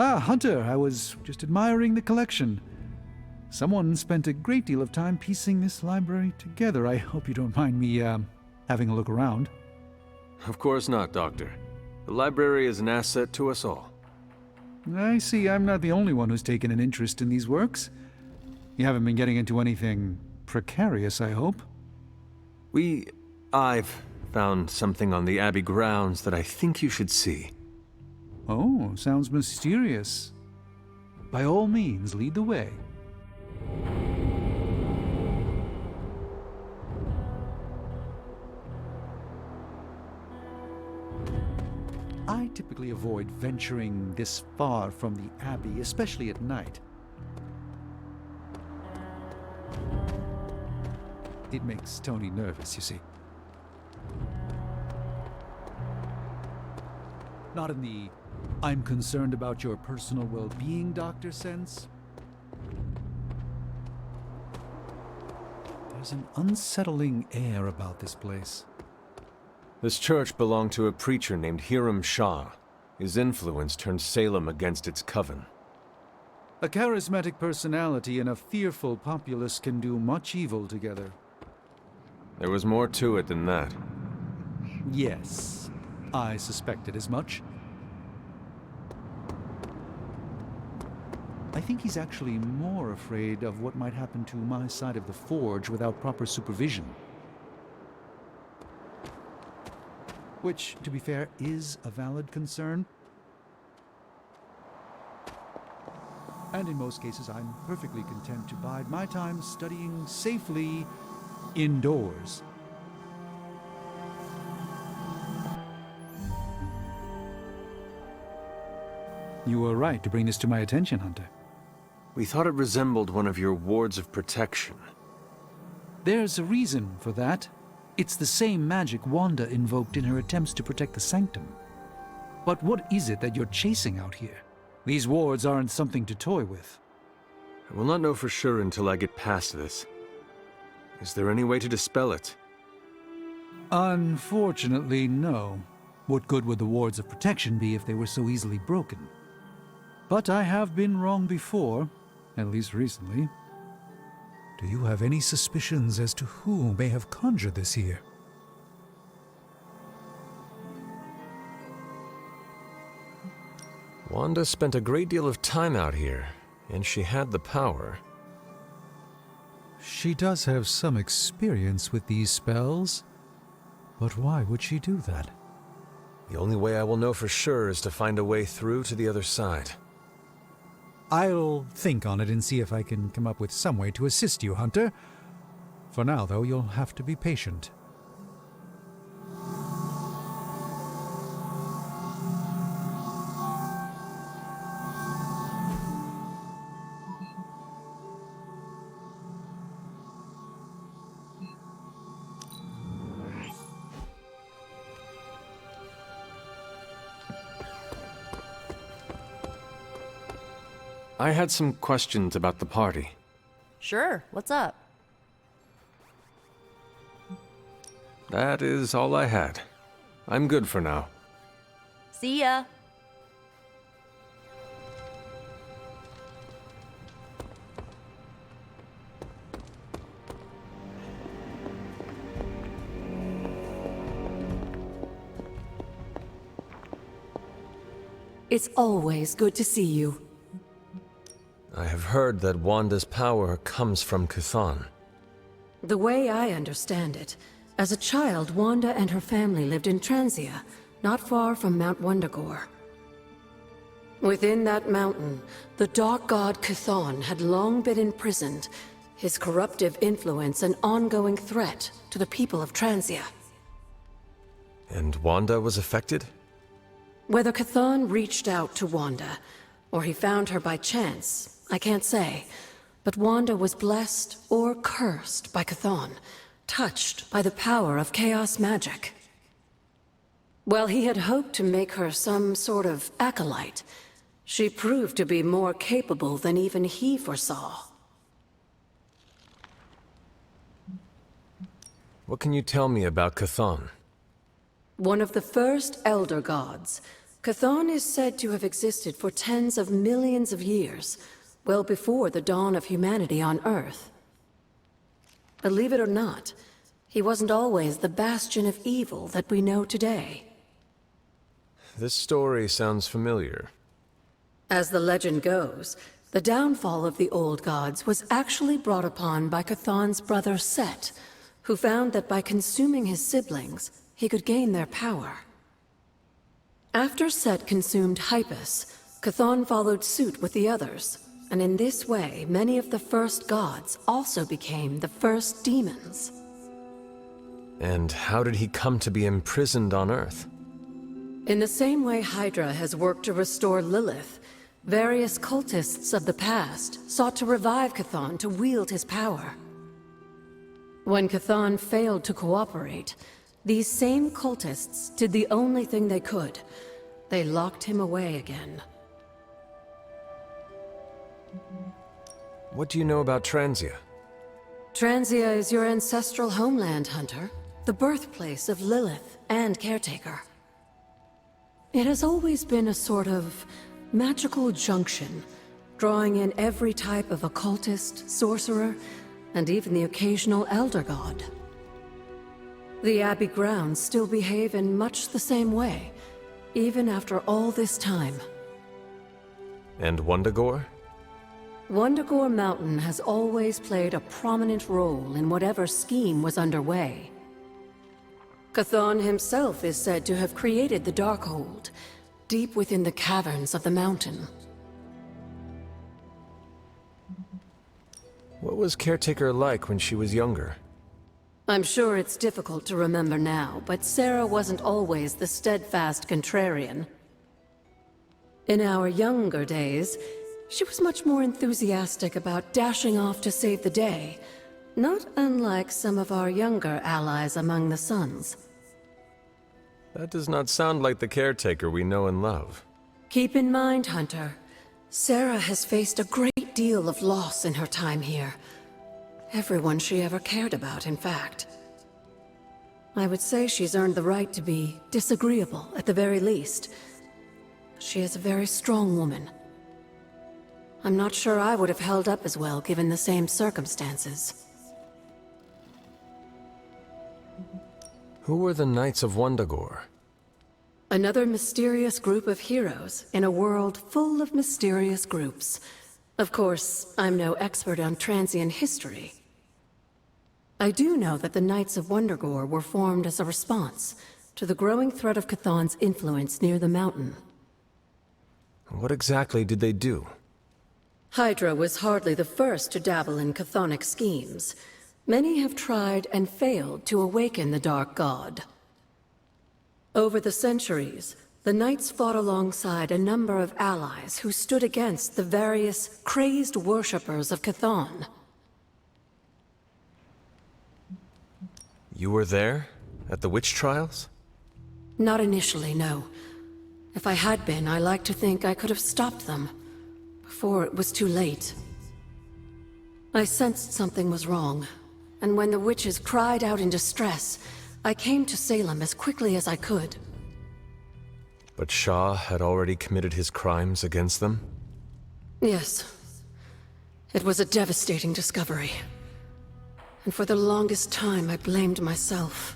Ah, Hunter, I was just admiring the collection. Someone spent a great deal of time piecing this library together. I hope you don't mind me, having a look around. Of course not, Doctor. The library is an asset to us all. I see I'm not the only one who's taken an interest in these works. You haven't been getting into anything precarious, I hope? I've found something on the Abbey grounds that I think you should see. Oh, sounds mysterious. By all means, lead the way. I typically avoid venturing this far from the Abbey, especially at night. It makes Tony nervous, you see. Not in the "I'm concerned about your personal well-being" doctor sense. There's an unsettling air about this place. This church belonged to a preacher named Hiram Shah. His influence turned Salem against its coven. A charismatic personality and a fearful populace can do much evil together. There was more to it than that. Yes, I suspected as much. I think he's actually more afraid of what might happen to my side of the forge without proper supervision. Which, to be fair, is a valid concern. And in most cases, I'm perfectly content to bide my time studying safely indoors. You were right to bring this to my attention, Hunter. We thought it resembled one of your wards of protection. There's a reason for that. It's the same magic Wanda invoked in her attempts to protect the Sanctum. But what is it that you're chasing out here? These wards aren't something to toy with. I will not know for sure until I get past this. Is there any way to dispel it? Unfortunately, no. What good would the wards of protection be if they were so easily broken? But I have been wrong before, at least recently. Do you have any suspicions as to who may have conjured this here? Wanda spent a great deal of time out here, and she had the power. She does have some experience with these spells, but why would she do that? The only way I will know for sure is to find a way through to the other side. I'll think on it and see if I can come up with some way to assist you, Hunter. For now, though, you'll have to be patient. I had some questions about the party. Sure, what's up? That is all I had. I'm good for now. See ya. It's always good to see you. I have heard that Wanda's power comes from Chthon. The way I understand it, as a child, Wanda and her family lived in Transia, not far from Mount Wundagore. Within that mountain, the dark god Chthon had long been imprisoned, his corruptive influence an ongoing threat to the people of Transia. And Wanda was affected? Whether Chthon reached out to Wanda, or he found her by chance, I can't say. But Wanda was blessed or cursed by Chthon, touched by the power of chaos magic. While he had hoped to make her some sort of acolyte, she proved to be more capable than even he foresaw. What can you tell me about Chthon? One of the first Elder Gods, Chthon is said to have existed for tens of millions of years, well before the dawn of humanity on Earth. Believe it or not, he wasn't always the bastion of evil that we know today. This story sounds familiar. As the legend goes, the downfall of the old gods was actually brought upon by Chthon's brother Set, who found that by consuming his siblings, he could gain their power. After Set consumed Hypus, Chthon followed suit with the others, and in this way, many of the first gods also became the first demons. And how did he come to be imprisoned on Earth? In the same way Hydra has worked to restore Lilith, various cultists of the past sought to revive Chthon to wield his power. When Chthon failed to cooperate, these same cultists did the only thing they could. They locked him away again. What do you know about Transia? Transia is your ancestral homeland, Hunter. The birthplace of Lilith and Caretaker. It has always been a sort of magical junction, drawing in every type of occultist, sorcerer, and even the occasional Elder God. The Abbey grounds still behave in much the same way, even after all this time. And Wundagore? Wundagore Mountain has always played a prominent role in whatever scheme was underway. Chthon himself is said to have created the Darkhold, deep within the caverns of the mountain. What was Caretaker like when she was younger? I'm sure it's difficult to remember now, but Sarah wasn't always the steadfast contrarian. In our younger days, she was much more enthusiastic about dashing off to save the day, not unlike some of our younger allies among the Suns. That does not sound like the Caretaker we know and love. Keep in mind, Hunter, Sarah has faced a great deal of loss in her time here. Everyone she ever cared about, in fact. I would say she's earned the right to be disagreeable, at the very least. She is a very strong woman. I'm not sure I would have held up as well given the same circumstances. Who were the Knights of Wundagore? Another mysterious group of heroes in a world full of mysterious groups. Of course, I'm no expert on Transian history. I do know that the Knights of Wundagore were formed as a response to the growing threat of Chthon's influence near the mountain. What exactly did they do? Hydra was hardly the first to dabble in chthonic schemes. Many have tried and failed to awaken the Dark God. Over the centuries, the Knights fought alongside a number of allies who stood against the various crazed worshippers of Chthon. You were there? At the witch trials? Not initially, no. If I had been, I like to think I could have stopped them before it was too late. I sensed something was wrong, and when the witches cried out in distress, I came to Salem as quickly as I could. But Shah had already committed his crimes against them? Yes. It was a devastating discovery. And for the longest time, I blamed myself.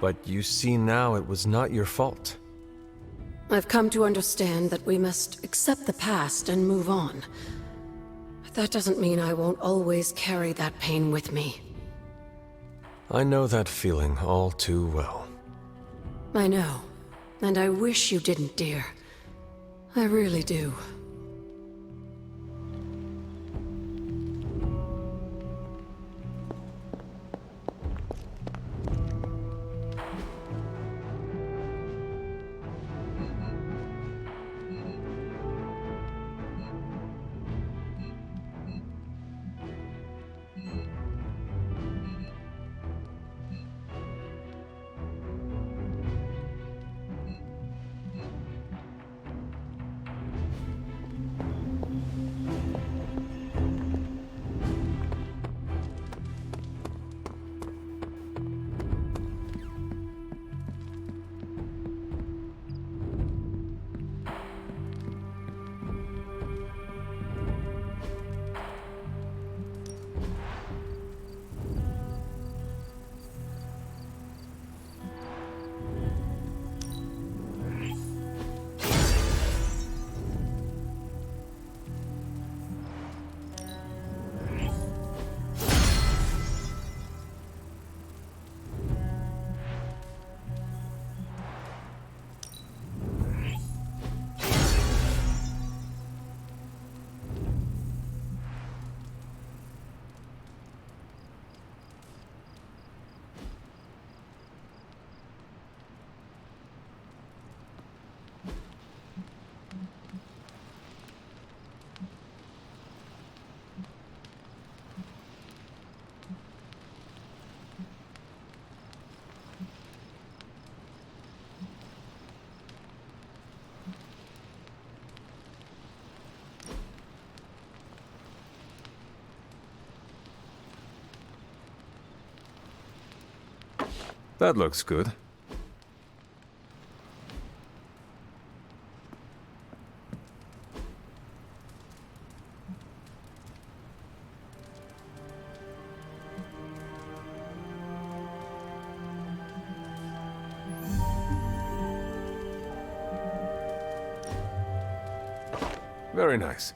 But you see now it was not your fault. I've come to understand that we must accept the past and move on. But that doesn't mean I won't always carry that pain with me. I know that feeling all too well. I know. And I wish you didn't, dear. I really do. That looks good. Very nice.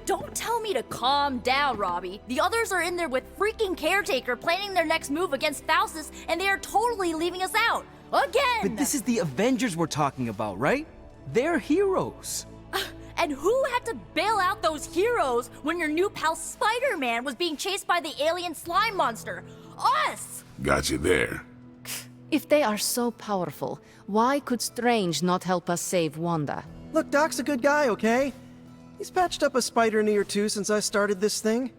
Don't tell me to calm down, Robbie. The others are in there with freaking Caretaker planning their next move against Faustus, and they are totally leaving us out. Again! But this is the Avengers we're talking about, right? They're heroes. And who had to bail out those heroes when your new pal Spider-Man was being chased by the alien slime monster? Us! Got you there. If they are so powerful, why could Strange not help us save Wanda? Look, Doc's a good guy, okay? He's patched up a spider knee or two since I started this thing.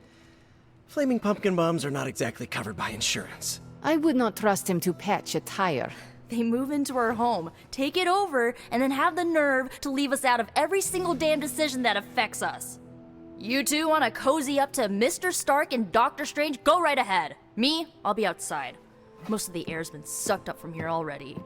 Flaming pumpkin bombs are not exactly covered by insurance. I would not trust him to patch a tire. They move into our home, take it over, and then have the nerve to leave us out of every single damn decision that affects us. You two want to cozy up to Mr. Stark and Doctor Strange? Go right ahead. Me, I'll be outside. Most of the air's been sucked up from here already.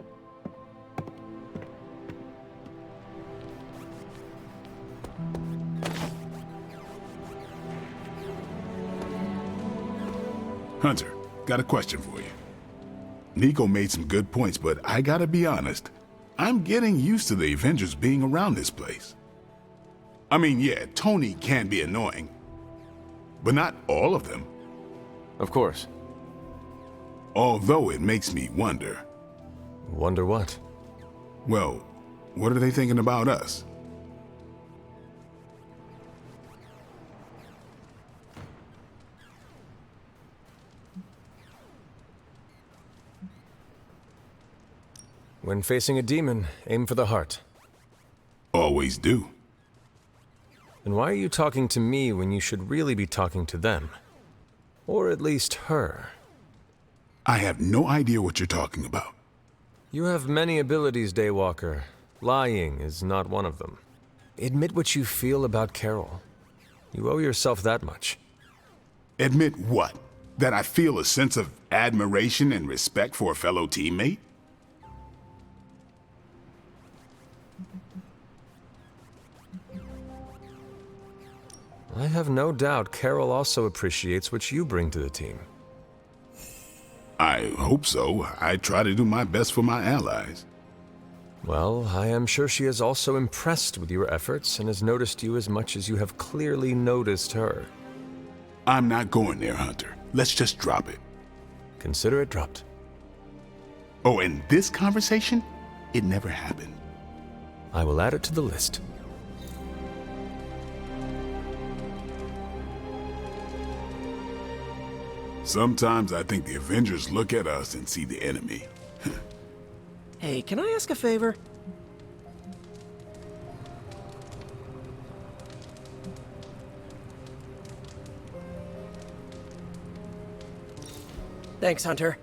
Hunter, got a question for you. Nico made some good points, but I gotta be honest. I'm getting used to the Avengers being around this place. I mean, yeah, Tony can be annoying, but not all of them. Of course. Although it makes me wonder. Wonder what? Well, what are they thinking about us? When facing a demon, aim for the heart. Always do. Then why are you talking to me when you should really be talking to them? Or at least her. I have no idea what you're talking about. You have many abilities, Daywalker. Lying is not one of them. Admit what you feel about Carol. You owe yourself that much. Admit what? That I feel a sense of admiration and respect for a fellow teammate? I have no doubt Carol also appreciates what you bring to the team. I hope so. I try to do my best for my allies. Well, I am sure she is also impressed with your efforts and has noticed you as much as you have clearly noticed her. I'm not going there, Hunter. Let's just drop it. Consider it dropped. Oh, and this conversation? It never happened. I will add it to the list. Sometimes I think the Avengers look at us and see the enemy. Hey, can I ask a favor? Thanks, Hunter.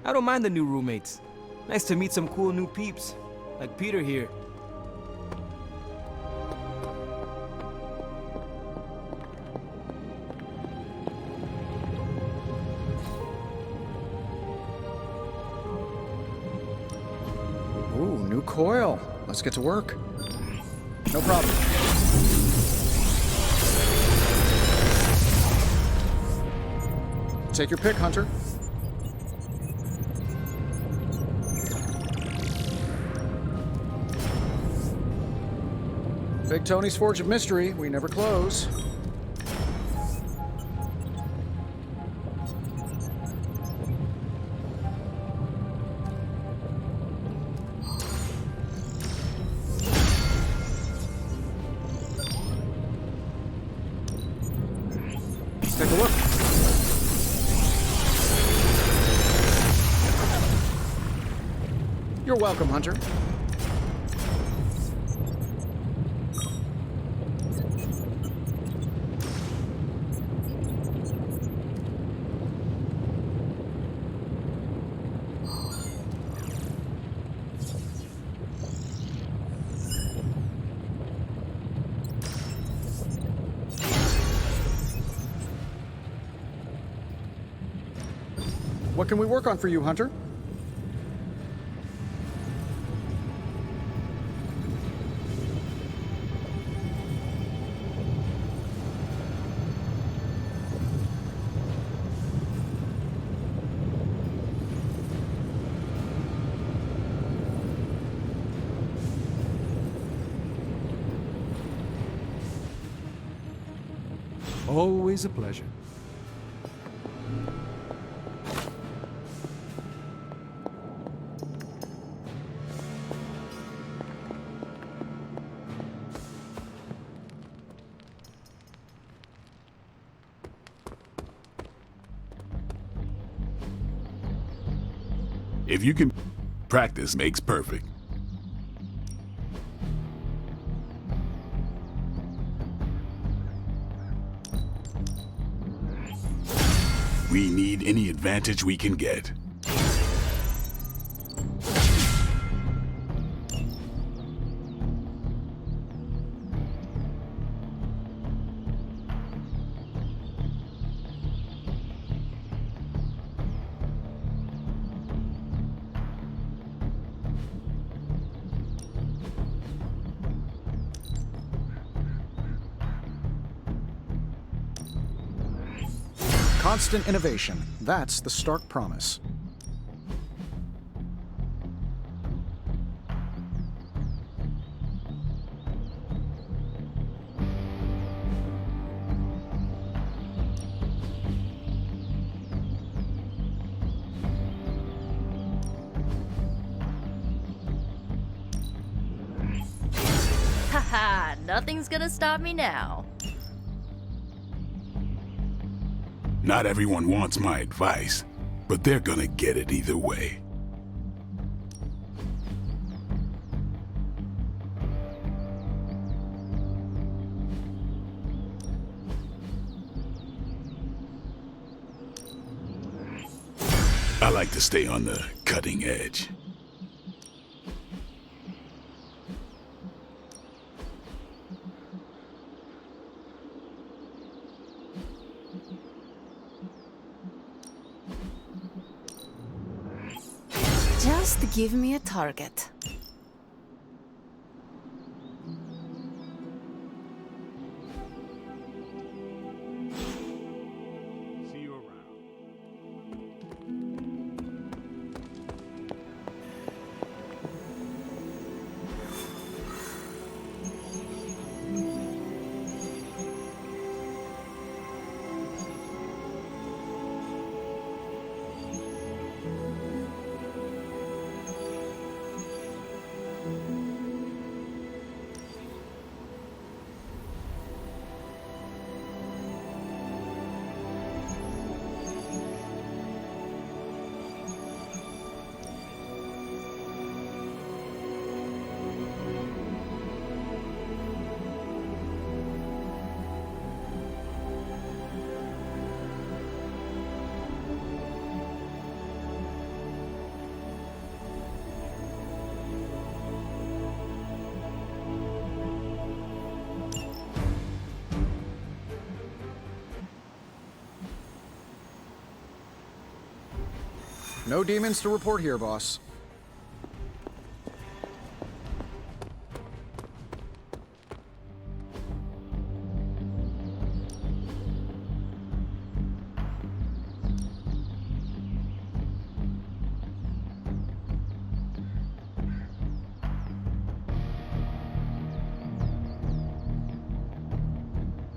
I don't mind the new roommates. Nice to meet some cool new peeps, like Peter here. Ooh, new coil. Let's get to work. No problem. Take your pick, Hunter. Big Tony's Forge of Mystery. We never close. Let's take a look. You're welcome, Hunter. What can we work on for you, Hunter? Always a pleasure. If you can, practice makes perfect. We need any advantage we can get. Constant innovation. That's the Stark promise. Haha, nothing's gonna stop me now. Not everyone wants my advice, but they're gonna get it either way. I like to stay on the cutting edge. Just give me a target. See you around. No demons to report here, boss.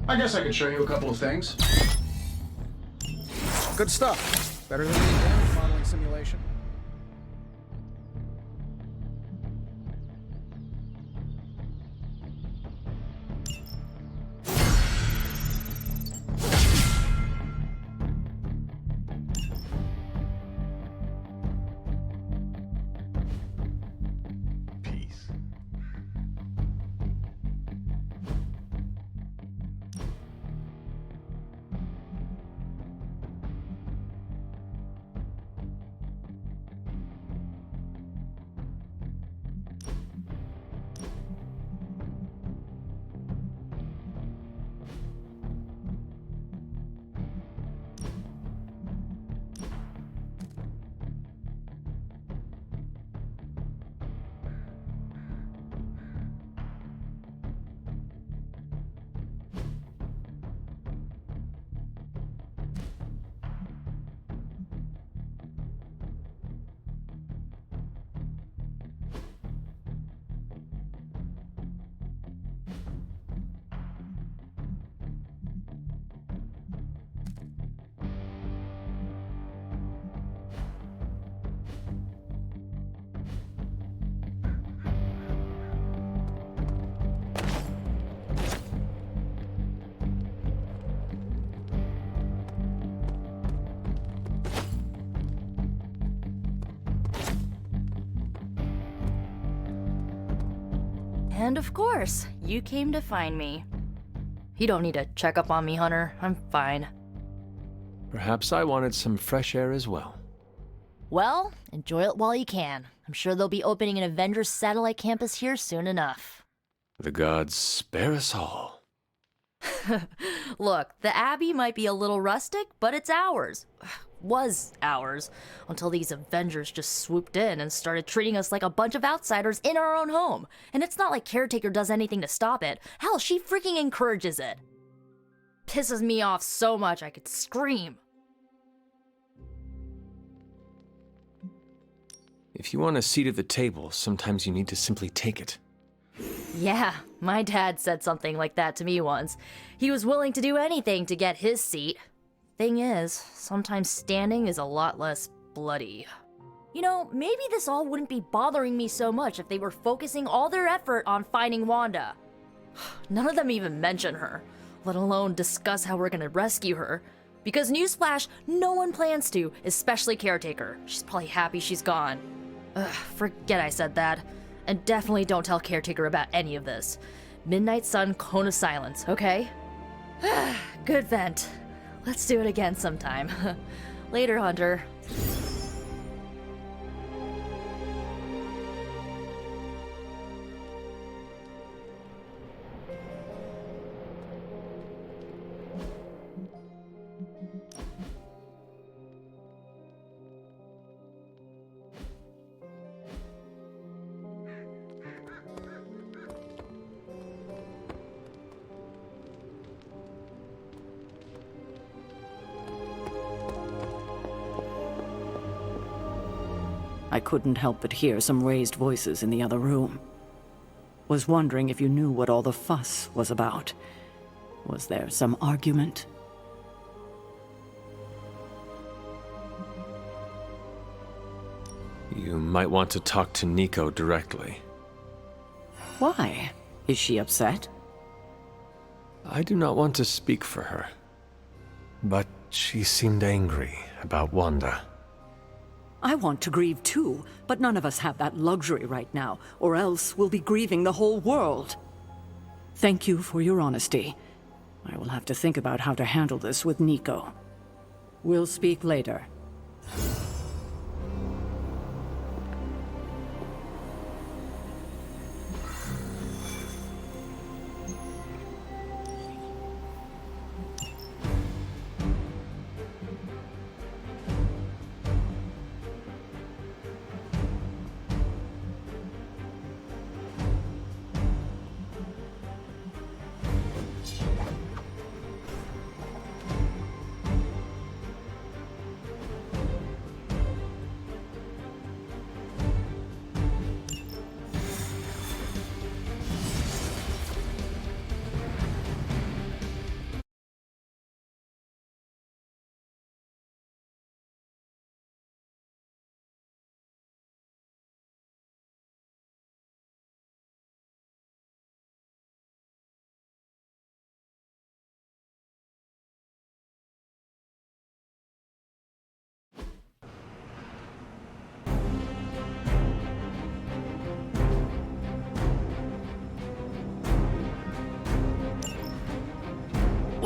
I guess I could show you a couple of things. Good stuff. Better than the damage modeling simulation. Peace. And of course, you came to find me. You don't need to check up on me, Hunter. I'm fine. Perhaps I wanted some fresh air as well. Well, enjoy it while you can. I'm sure they'll be opening an Avengers satellite campus here soon enough. The gods spare us all. Look, the Abbey might be a little rustic, but it's ours. Was ours. Until these Avengers just swooped in and started treating us like a bunch of outsiders in our own home. And it's not like Caretaker does anything to stop it. Hell, she freaking encourages it. Pisses me off so much I could scream. If you want a seat at the table, sometimes you need to simply take it. Yeah, my dad said something like that to me once. He was willing to do anything to get his seat. Thing is, sometimes standing is a lot less bloody. You know, maybe this all wouldn't be bothering me so much if they were focusing all their effort on finding Wanda. None of them even mention her, let alone discuss how we're gonna rescue her. Because newsflash, no one plans to, especially Caretaker. She's probably happy she's gone. Ugh, forget I said that. And definitely don't tell Caretaker about any of this. Midnight Sun, Cone of Silence, okay? Good vent. Let's do it again sometime. Later, Hunter. I couldn't help but hear some raised voices in the other room. Was wondering if you knew what all the fuss was about. Was there some argument? You might want to talk to Nico directly. Why? Is she upset? I do not want to speak for her. But she seemed angry about Wanda. I want to grieve too, but none of us have that luxury right now, or else we'll be grieving the whole world. Thank you for your honesty. I will have to think about how to handle this with Nico. We'll speak later.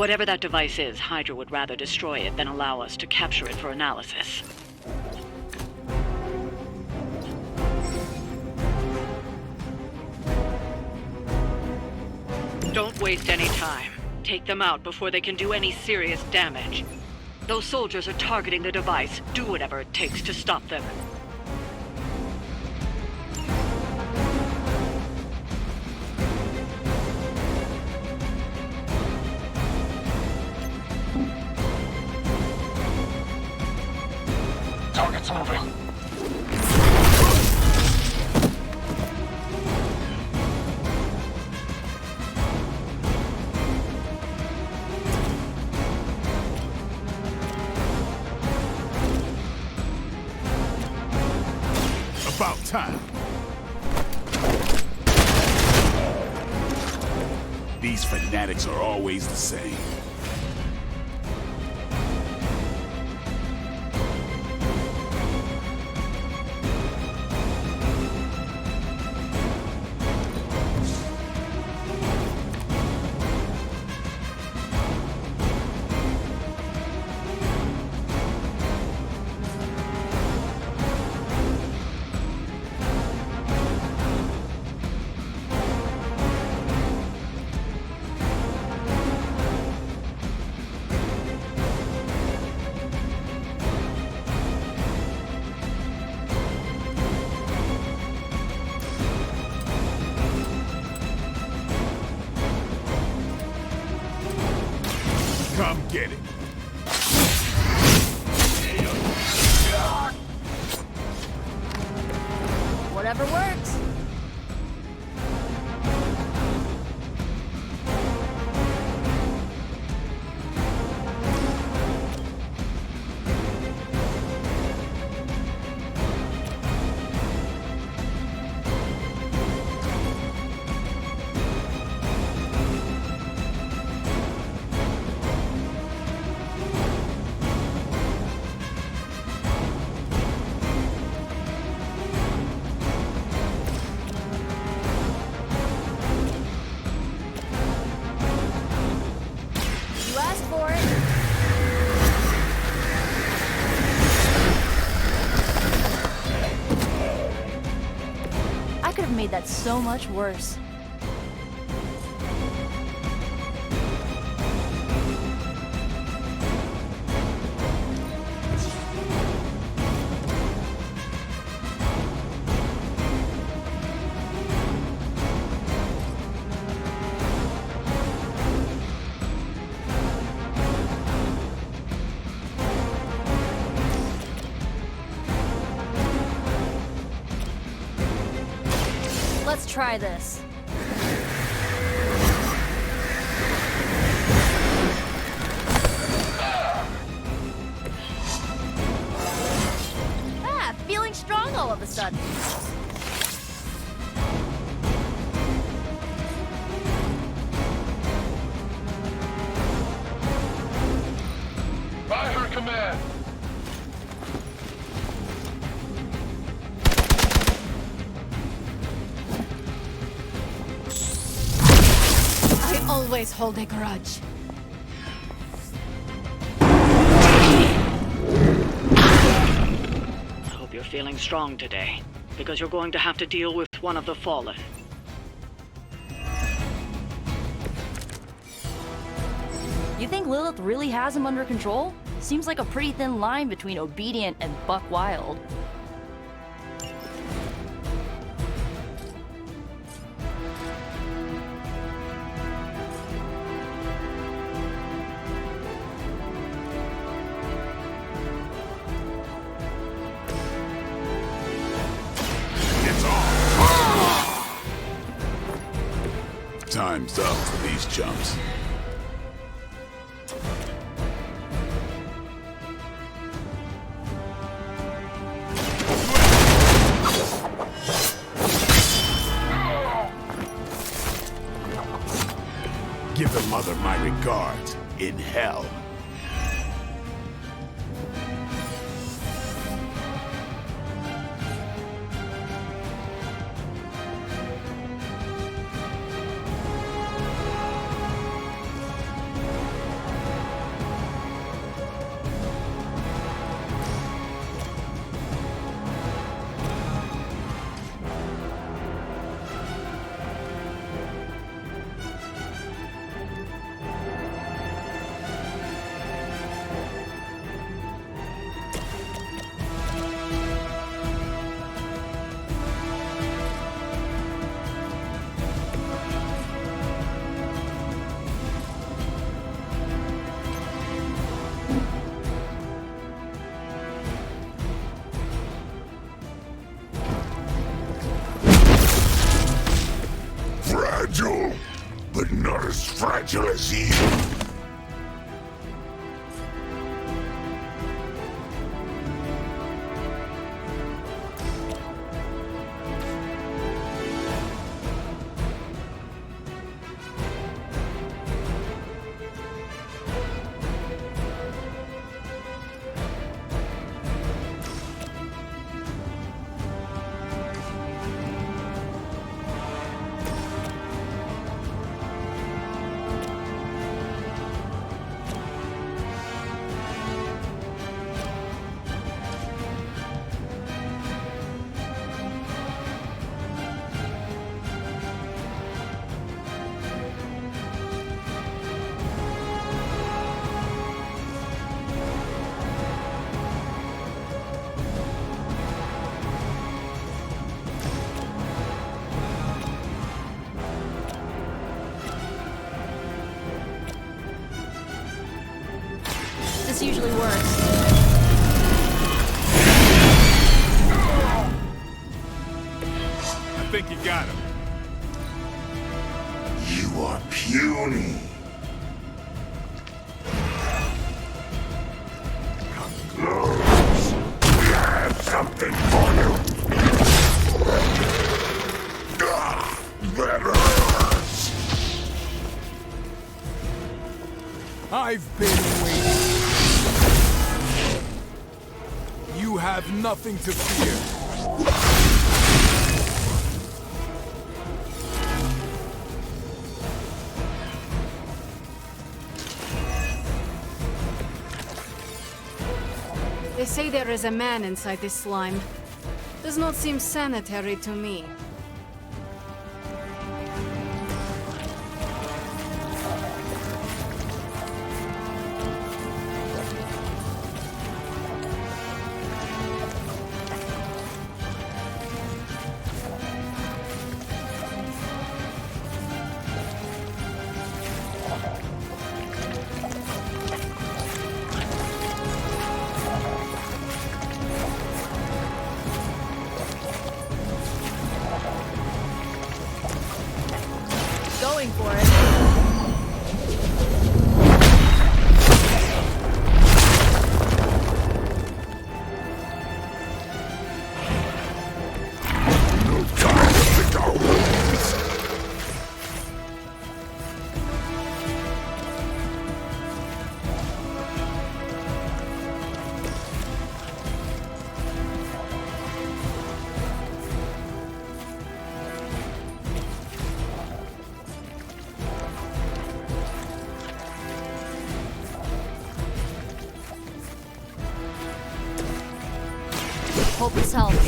Whatever that device is, Hydra would rather destroy it than allow us to capture it for analysis. Don't waste any time. Take them out before they can do any serious damage. Those soldiers are targeting the device. Do whatever it takes to stop them. Target's moving. About time. These fanatics are always the same. Come get it. Whatever works. You asked for it. I could have made that so much worse. Let's try this. Ah, feeling strong all of a sudden. By her command. I always hold a grudge. I hope you're feeling strong today, because you're going to have to deal with one of the Fallen. You think Lilith really has him under control? Seems like a pretty thin line between obedient and buck wild. It's on. Time's up for these chumps. Give the mother my regards in hell. fragile, but not as fragile as you. This usually works. I think you got him. You are puny. Come close. We have something for you. That hurts. I've been waiting. You have nothing to fear. They say there is a man inside this slime. Does not seem sanitary to me. Going for it. No time to pick our wounds. Hope this helps.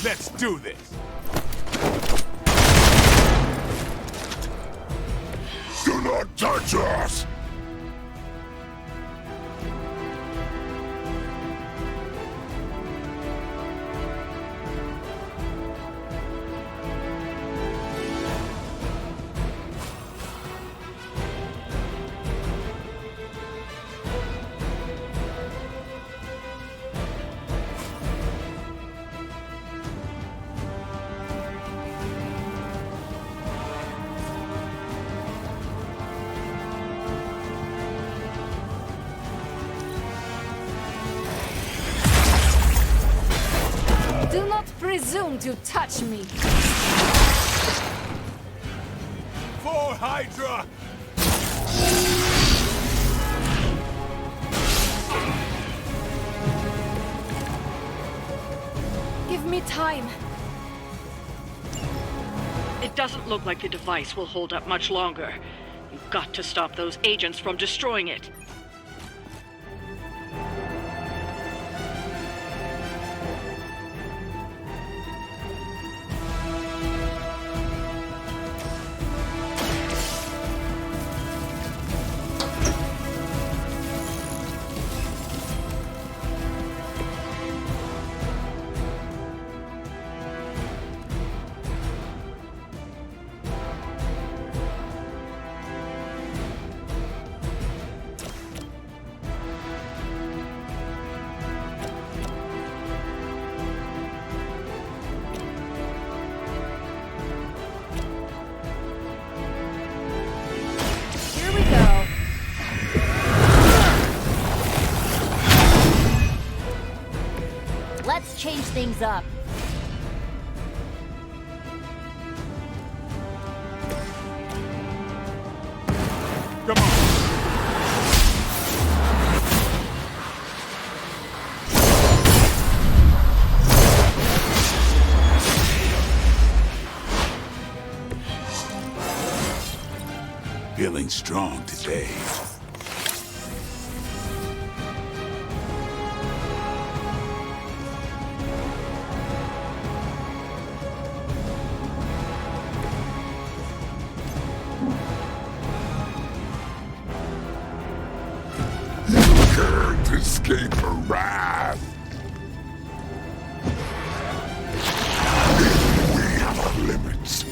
Let's do this. Do not touch us! Do not presume to touch me. For Hydra! Give me time. It doesn't look like the device will hold up much longer. You've got to stop those agents from destroying it. Here we go. Let's change things up. Come on! Feeling strong today. Can't escape her wrath. We have our limits.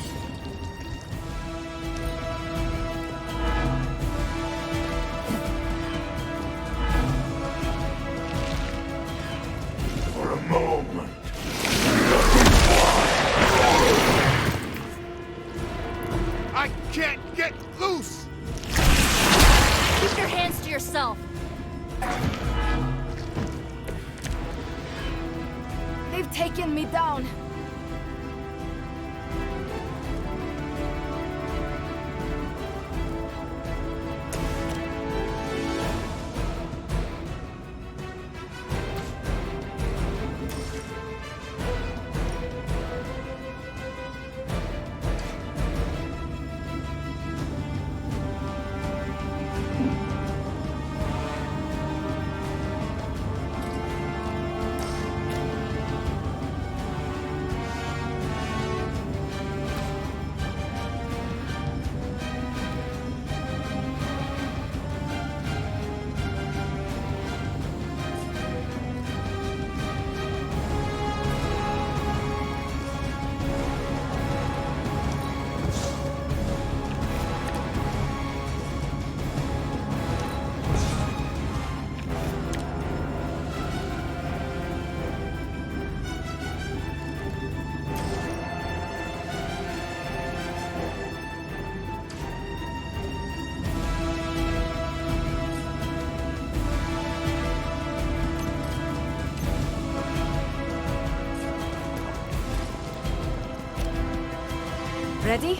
For a moment. I can't get loose! Keep your hands to yourself. They've taken me down. Ready?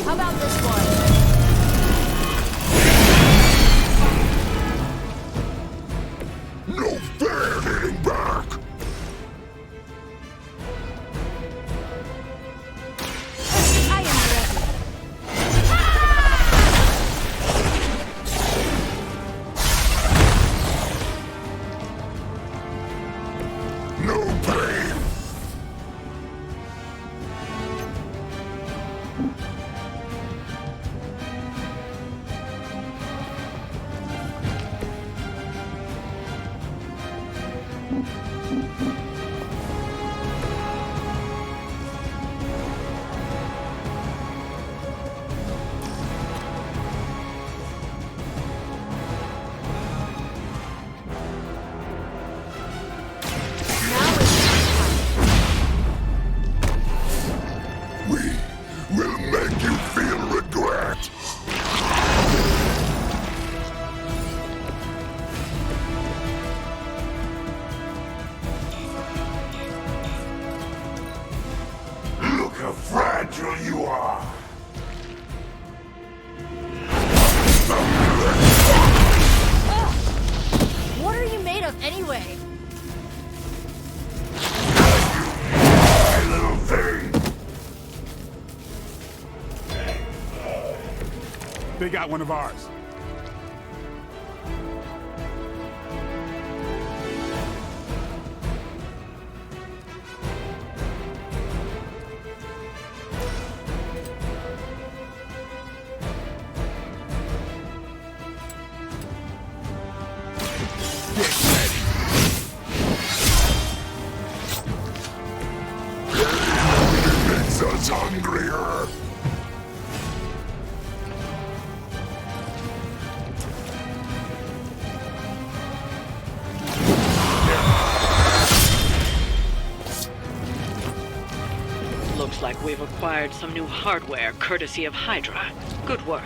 How about this one? No fair hitting back. I am ready. No pain. of anyway? Little thing. They got one of ours. Makes us hungrier. Looks like we've acquired some new hardware courtesy of Hydra. Good work.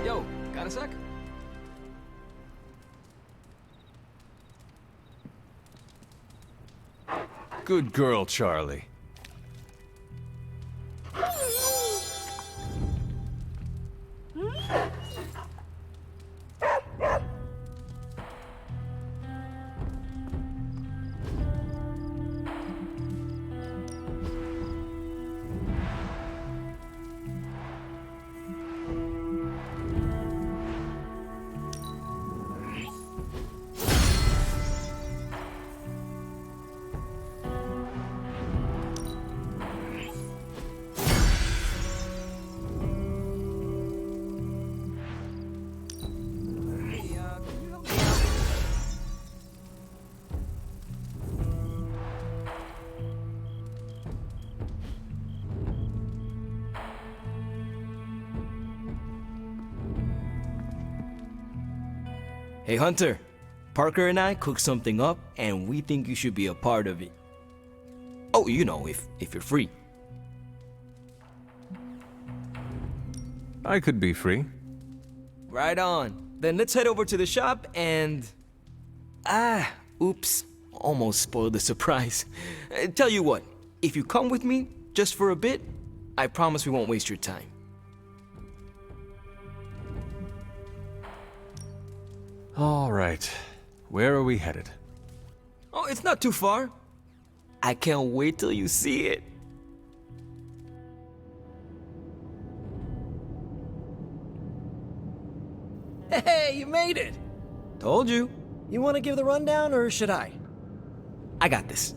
Yo, got a sec? Good girl, Charlie. Hey Hunter, Parker and I cooked something up and we think you should be a part of it. Oh, you know, if you're free. I could be free. Right on. Then let's head over to the shop and... oops. Almost spoiled the surprise. Tell you what, if you come with me, just for a bit, I promise we won't waste your time. All right. Where are we headed? Oh, it's not too far. I can't wait till you see it. Hey, you made it! Told you. You want to give the rundown, or should I? I got this.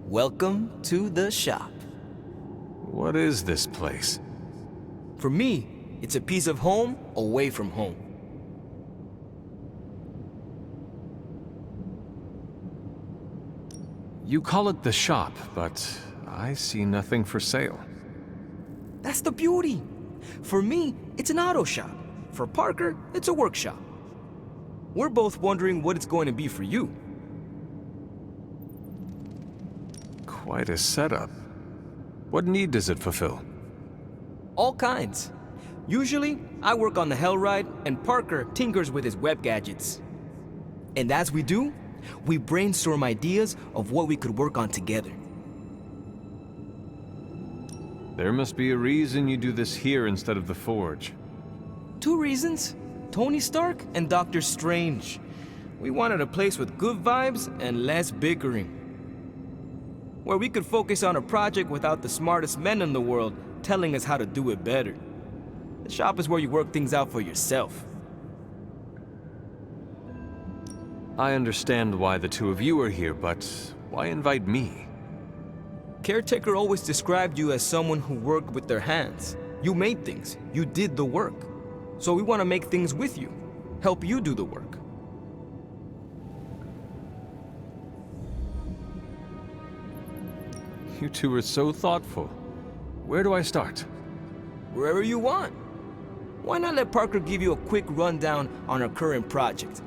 Welcome to the shop. What is this place? For me, it's a piece of home away from home. You call it the shop, but I see nothing for sale. That's the beauty. For me, it's an auto shop. For Parker, it's a workshop. We're both wondering what it's going to be for you. Quite a setup. What need does it fulfill? All kinds. Usually, I work on the Hellride, and Parker tinkers with his web gadgets. And as we do, we brainstorm ideas of what we could work on together. There must be a reason you do this here instead of the Forge. 2 reasons. Tony Stark and Doctor Strange. We wanted a place with good vibes and less bickering. Where we could focus on a project without the smartest men in the world telling us how to do it better. The shop is where you work things out for yourself. I understand why the two of you are here, but why invite me? Caretaker always described you as someone who worked with their hands. You made things. You did the work. So we want to make things with you. Help you do the work. You two are so thoughtful. Where do I start? Wherever you want. Why not let Parker give you a quick rundown on our current project?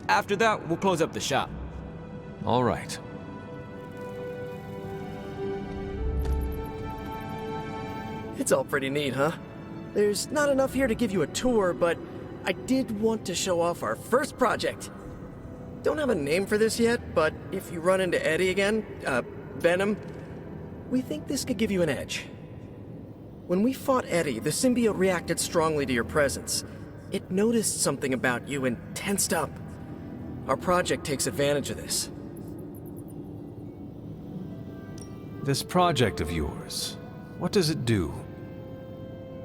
After that, we'll close up the shop. All right. It's all pretty neat, huh? There's not enough here to give you a tour, but I did want to show off our first project. Don't have a name for this yet, but if you run into Eddie again, Venom, we think this could give you an edge. When we fought Eddie, the symbiote reacted strongly to your presence. It noticed something about you and tensed up. Our project takes advantage of this. This project of yours, what does it do?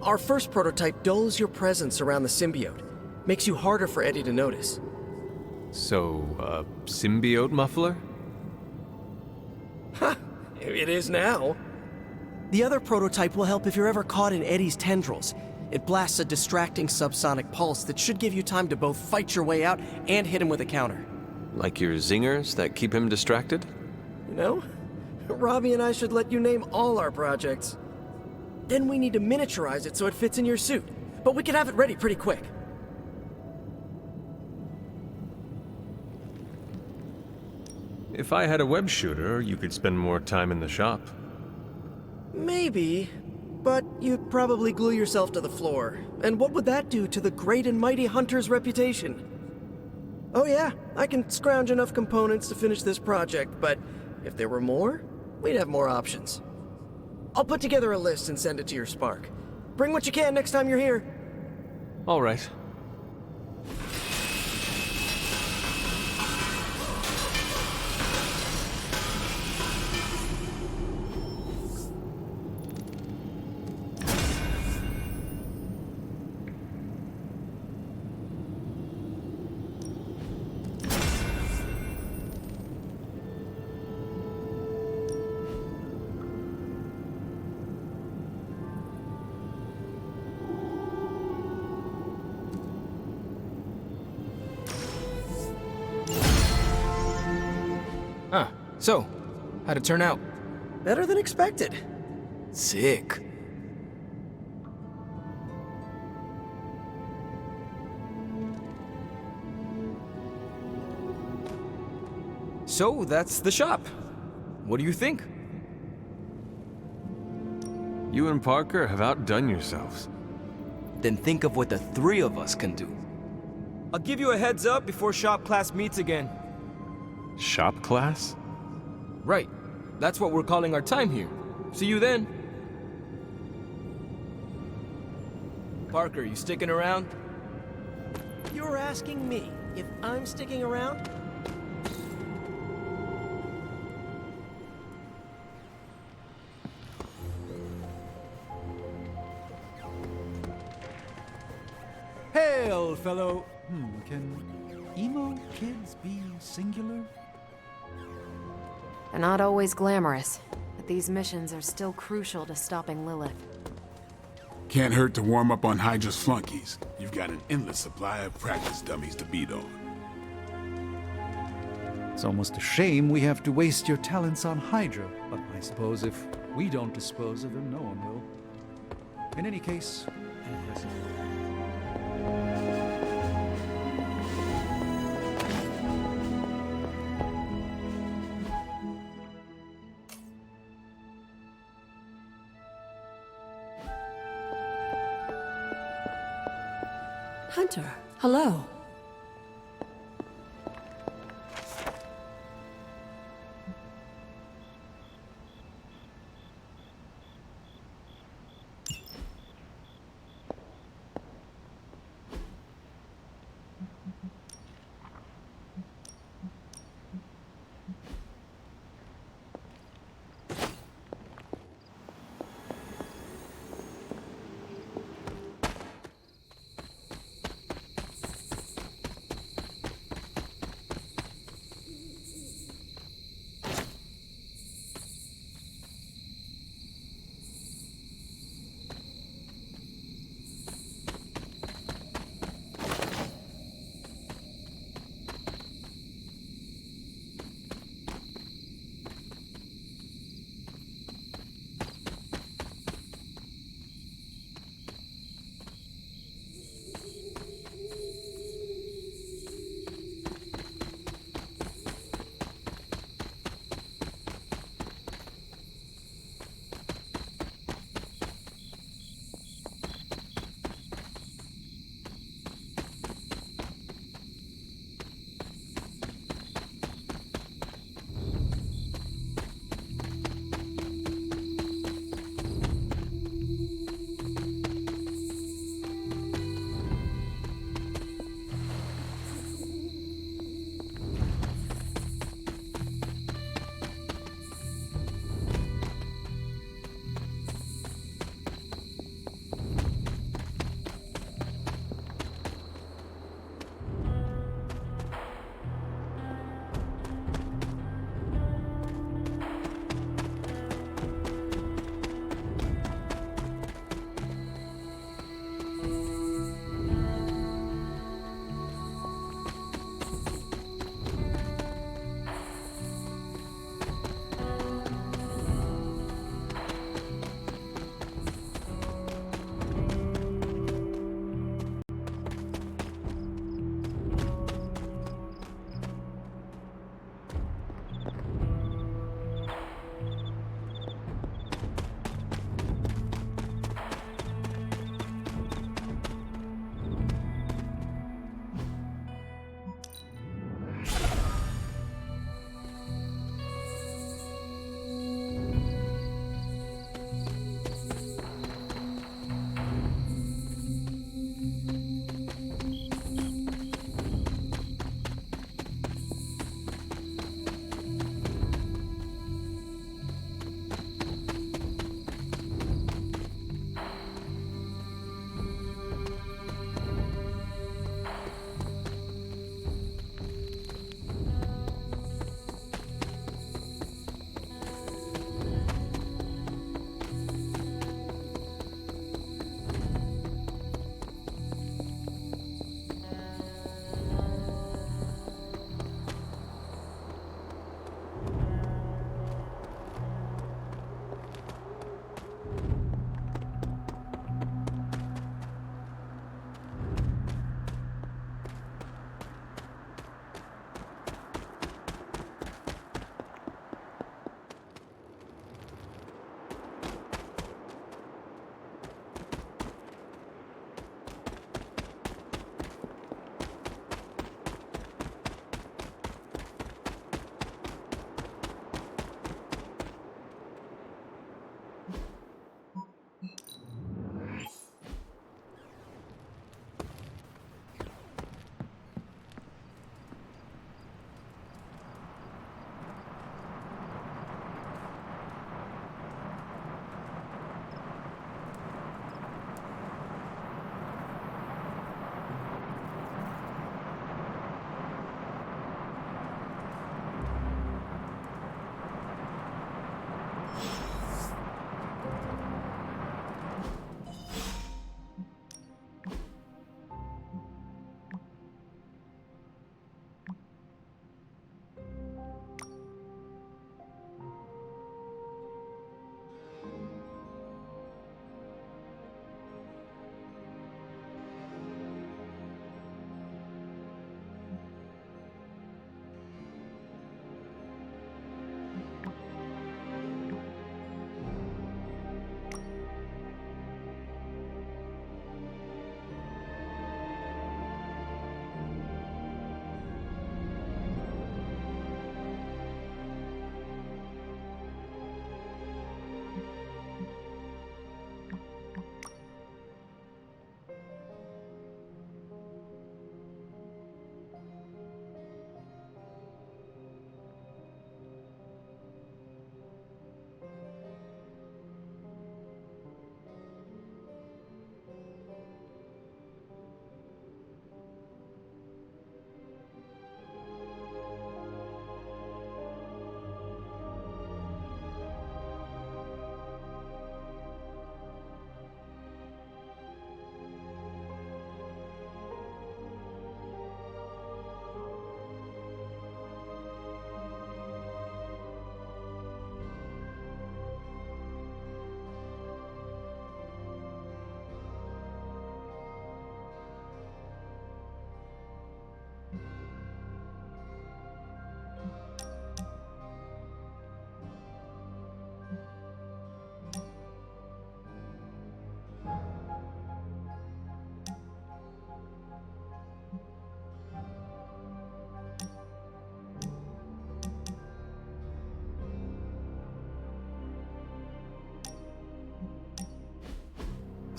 Our first prototype dulls your presence around the symbiote. Makes you harder for Eddie to notice. So, a symbiote muffler? Ha! It is now. The other prototype will help if you're ever caught in Eddie's tendrils. It blasts a distracting subsonic pulse that should give you time to both fight your way out and hit him with a counter. Like your zingers that keep him distracted? You know, Robbie and I should let you name all our projects. Then we need to miniaturize it so it fits in your suit. But we can have it ready pretty quick. If I had a web shooter, you could spend more time in the shop. Maybe, but you'd probably glue yourself to the floor. And what would that do to the great and mighty Hunter's reputation? Oh yeah, I can scrounge enough components to finish this project, but if there were more, we'd have more options. I'll put together a list and send it to your Spark. Bring what you can next time you're here. All right. So, how'd it turn out? Better than expected. Sick. So, that's the shop. What do you think? You and Parker have outdone yourselves. Then think of what the three of us can do. I'll give you a heads up before shop class meets again. Shop class? Right. That's what we're calling our time here. See you then. Parker, you sticking around? You're asking me if I'm sticking around? Hail, fellow. Can emo kids be singular? They're not always glamorous, but these missions are still crucial to stopping Lilith. Can't hurt to warm up on Hydra's flunkies. You've got an endless supply of practice dummies to beat on. It's almost a shame we have to waste your talents on Hydra, but I suppose if we don't dispose of them, no one will. In any case, impressive. Hunter, hello.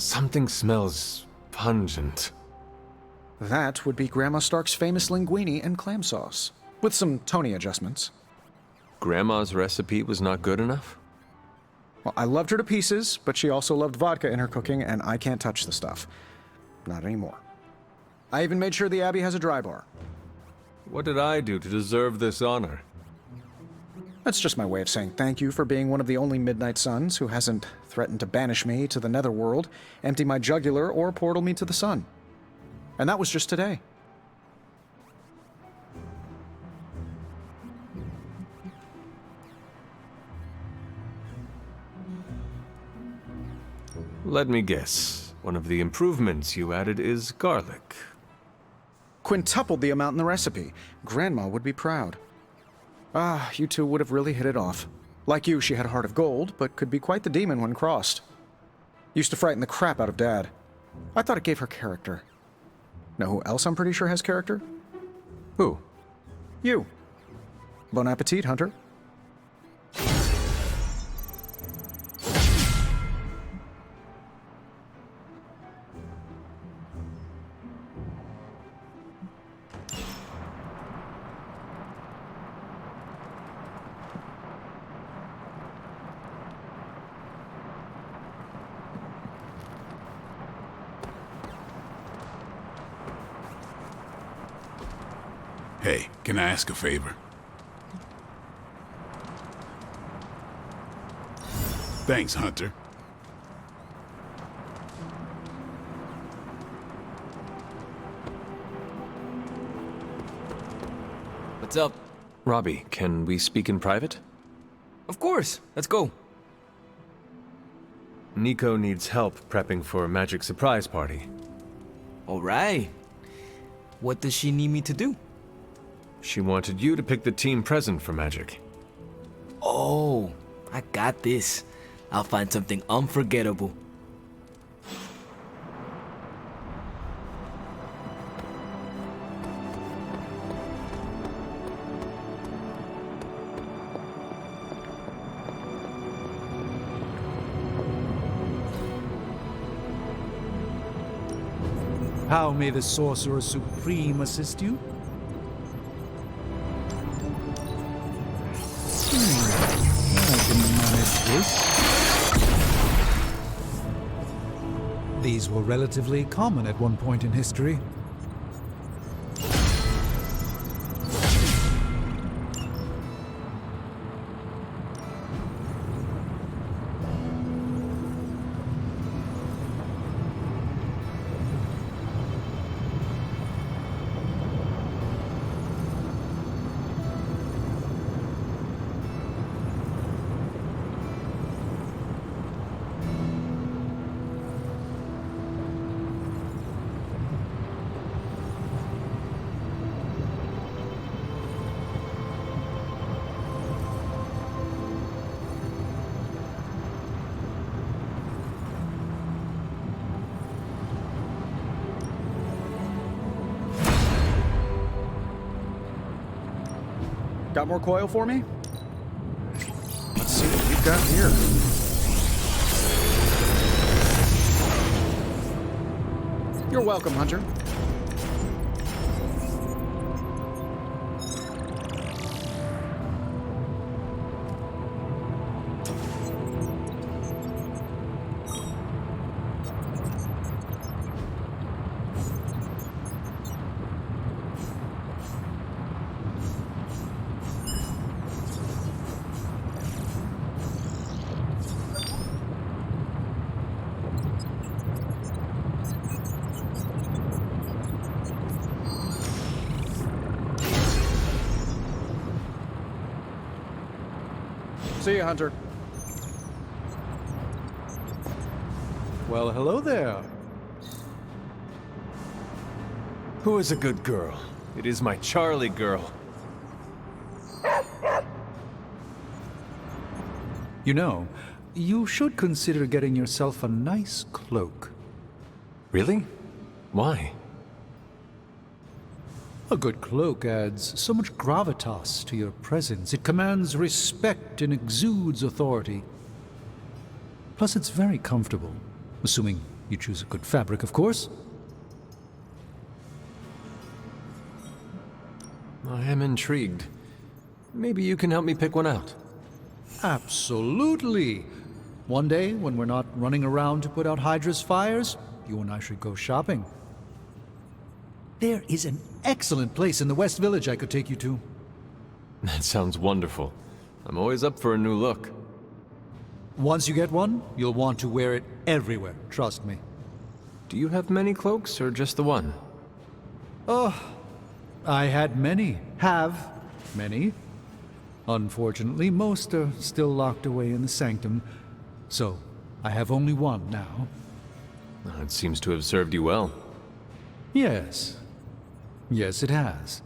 Something smells pungent. That would be Grandma Stark's famous linguine and clam sauce, with some Tony adjustments. Grandma's recipe was not good enough? Well, I loved her to pieces, but she also loved vodka in her cooking, and I can't touch the stuff. Not anymore. I even made sure the Abbey has a dry bar. What did I do to deserve this honor? That's just my way of saying thank you for being one of the only Midnight Suns who hasn't threatened to banish me to the Netherworld, empty my jugular, or portal me to the sun. And that was just today. Let me guess. One of the improvements you added is garlic. Quintupled the amount in the recipe. Grandma would be proud. Ah, you two would have really hit it off. Like you, she had a heart of gold, but could be quite the demon when crossed. Used to frighten the crap out of Dad. I thought it gave her character. Know who else I'm pretty sure has character? Who? You. Bon appetit, Hunter. Hey, can I ask a favor? Thanks, Hunter. What's up? Robbie, can we speak in private? Of course. Let's go. Nico needs help prepping for a magic surprise party. All right. What does she need me to do? She wanted you to pick the team present for magic. Oh, I got this. I'll find something unforgettable. How may the Sorcerer Supreme assist you? I can manage this. These were relatively common at one point in history. Got more coil for me? Let's see what we've got here. You're welcome, Hunter. See you, Hunter. Well, hello there. Who is a good girl? It is my Charlie girl. You know, you should consider getting yourself a nice cloak. Really? Why? A good cloak adds so much gravitas to your presence. It commands respect and exudes authority. Plus, it's very comfortable, assuming You choose a good fabric, of course. I am intrigued. Maybe you can help me pick one out. Absolutely. One day, when we're not running around to put out Hydra's fires, you and I should go shopping. There is an excellent place in the West Village I could take you to. That sounds wonderful. I'm always up for a new look. Once you get one, you'll want to wear it everywhere, trust me. Do you have many cloaks, or just the one? Oh, I had many. Have many. Unfortunately, most are still locked away in the sanctum, so I have only one now. It seems to have served you well. Yes. Yes, it has.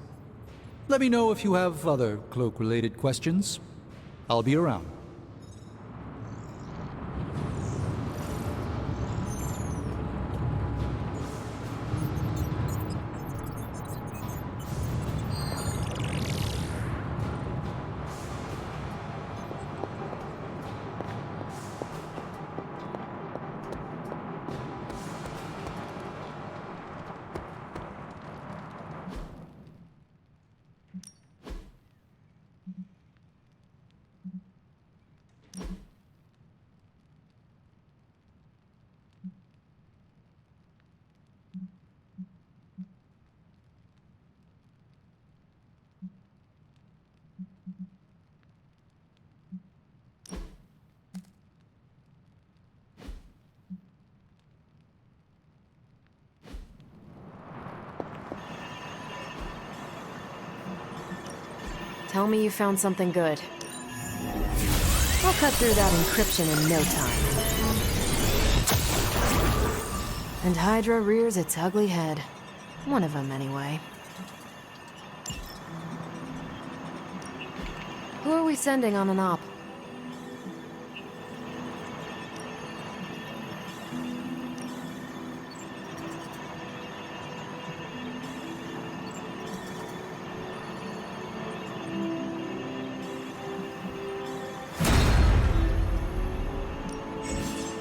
Let me know if you have other cloak-related questions. I'll be around. Tell me you found something good. I'll cut through that encryption in no time. And Hydra rears its ugly head. One of them, anyway. Who are we sending on an op?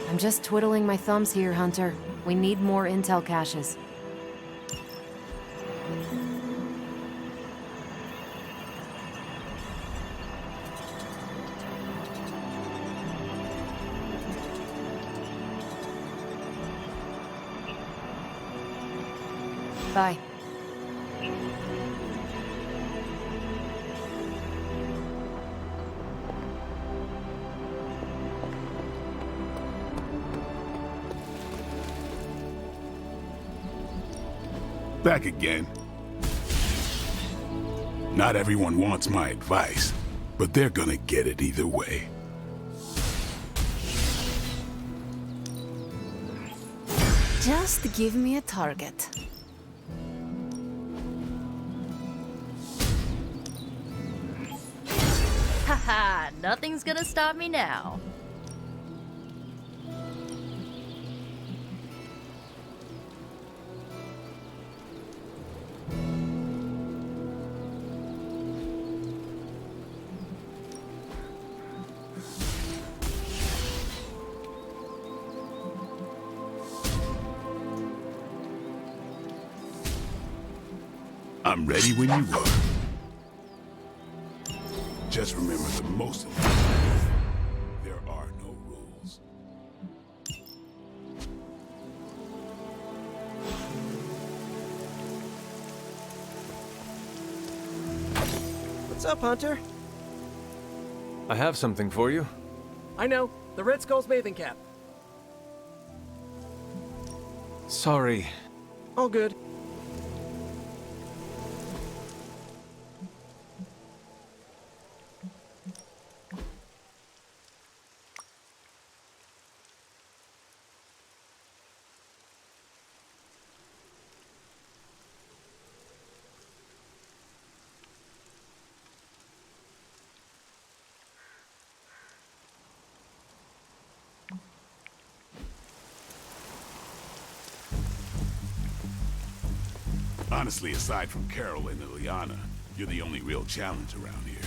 I'm just twiddling my thumbs here, Hunter. We need more intel caches. Bye. Back again. Not everyone wants my advice, but they're gonna get it either way. Just give me a target. Haha, nothing's gonna stop me now. I'm ready when you are. Just remember the most important thing. There are no rules. What's up, Hunter? I have something for you. I know. The Red Skull's bathing cap. Sorry. All good. Honestly, aside from Carol and Ileana, you're the only real challenge around here.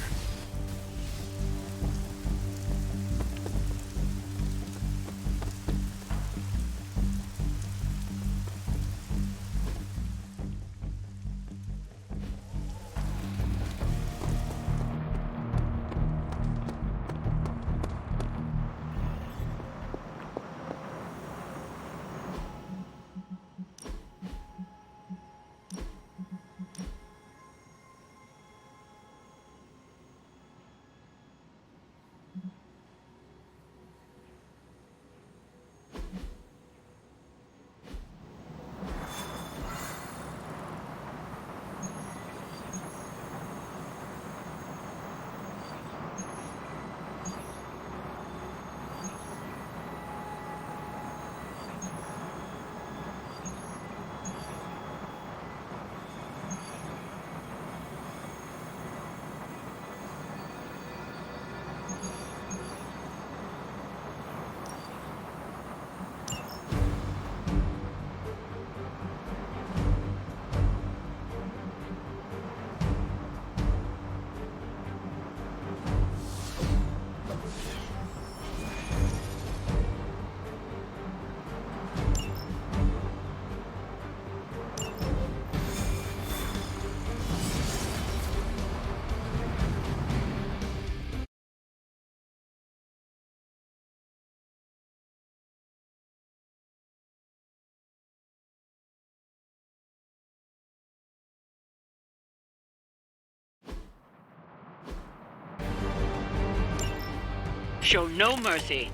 show no mercy.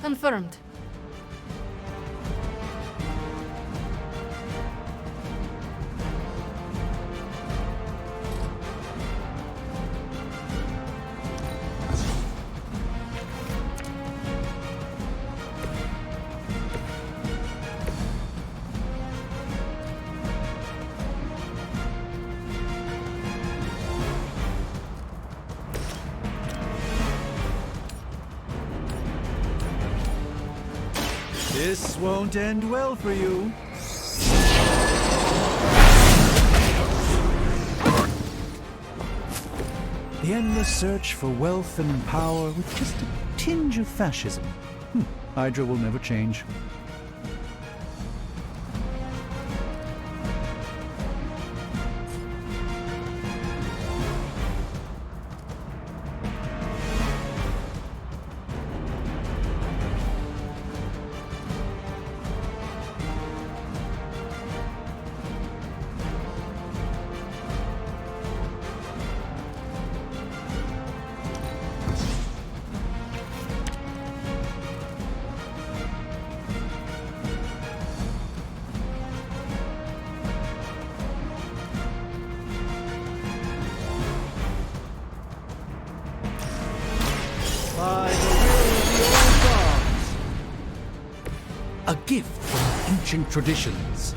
Confirmed. This won't end well for you. The endless search for wealth and power with just a tinge of fascism. Hydra will never change. By the will of the old gods. A gift from ancient traditions.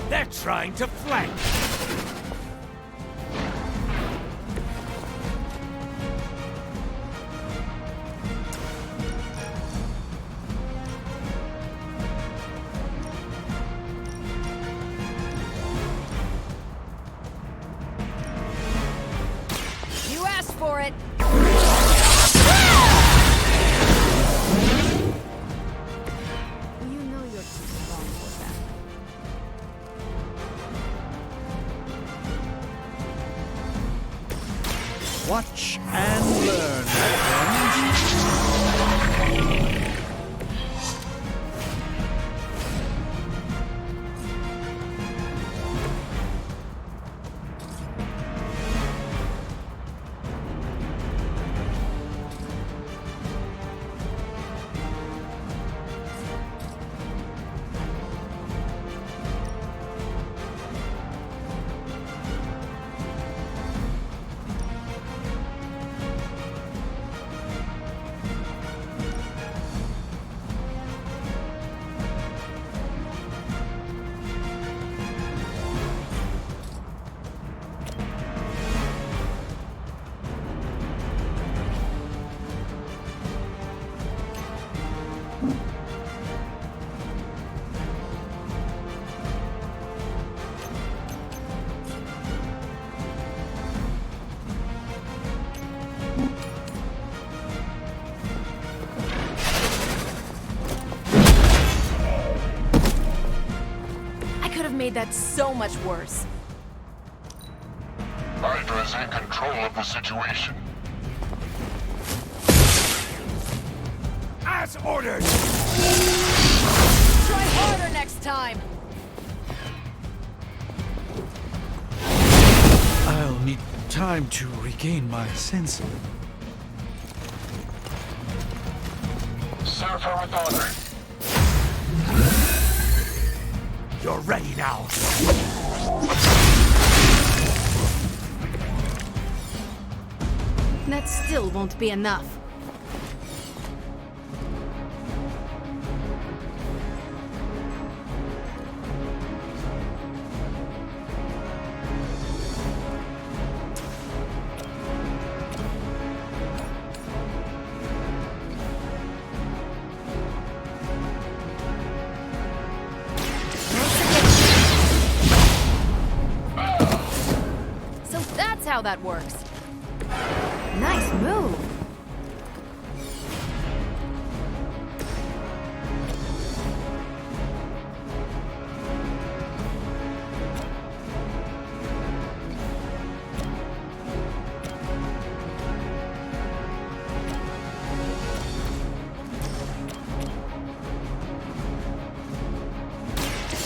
They're trying to flank! You asked for it. You know you're too strong for that. Watch and learn, my friends. I could have made that so much worse. Hydra's in control of the situation. As ordered! Try harder next time. I'll need time to regain my senses. Serve her with honor. You're ready now. That still won't be enough. So that's how that works. move.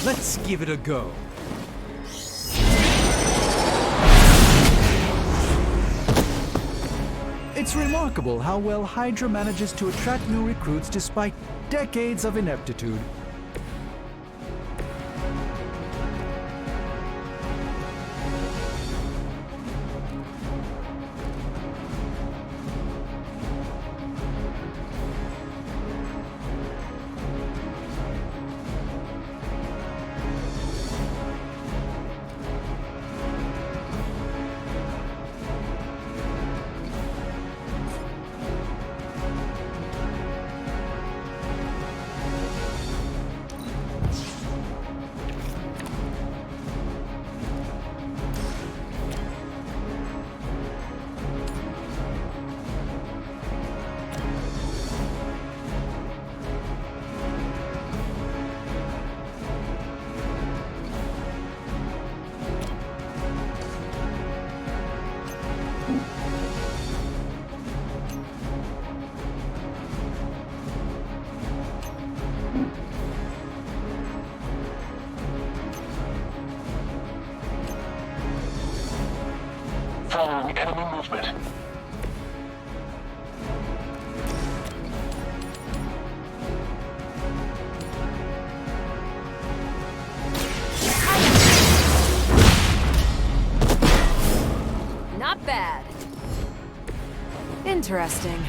Let's give it a go. It's remarkable how well Hydra manages to attract new recruits despite decades of ineptitude. Following enemy movement. Not bad. Interesting.